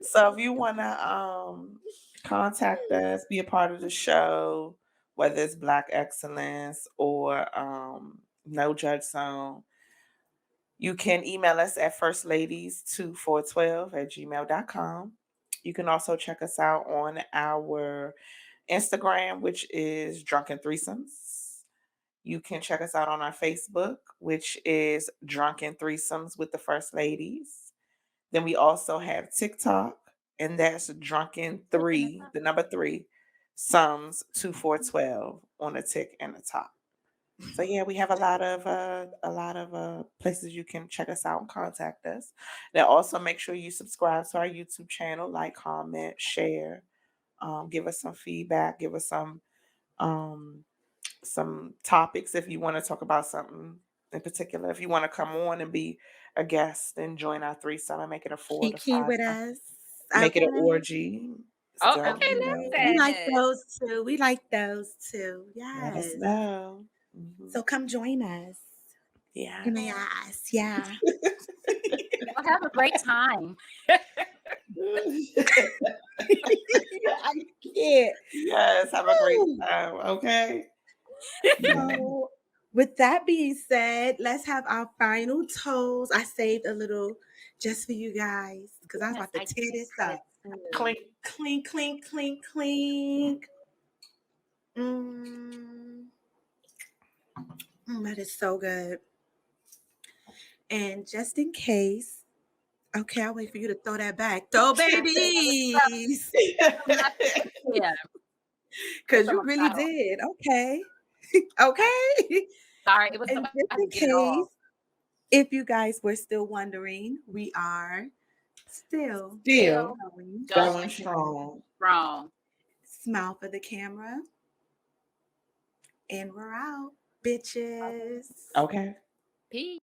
So if you want to contact us, be a part of the show, whether it's Black Excellence or No Judge Zone, you can email us at firstladies2412@gmail.com. You can also check us out on our Instagram, which is Drunken Threesomes. You can check us out on our Facebook, which is Drunken Threesomes with the First Ladies. Then we also have TikTok, and that's Drunken3, the number 3, Sums 2412 on the tick and the top. So yeah, we have a lot of places you can check us out and contact us. Now also make sure you subscribe to our YouTube channel, like, comment, share, give us some feedback, give us some topics if you want to talk about something in particular. If you want to come on and be a guest and join our threesome and make it a 4 to 5, with us. make it an orgy. Oh, So, okay, We like listen. those too. We like those too. let us Yes. know. Mhm. So come join us. Yeah. Yes. Yeah. We'll have a great time. I can't. Yes, have a great time. Okay. So, with that being said, let's have our final toast. I saved a little just for you guys because I was about to tear this up. Clink. Clink, clink, clink, clink. That is so good. And just in case, okay, I'll wait for you to throw that back. Throw babies. Yeah. Because you really did. Okay. Okay. Sorry, it was And so just I in could get it off. case, if you guys were still wondering, we are still going strong. Strong. Smile for the camera. And we're out, bitches. Okay. Peace.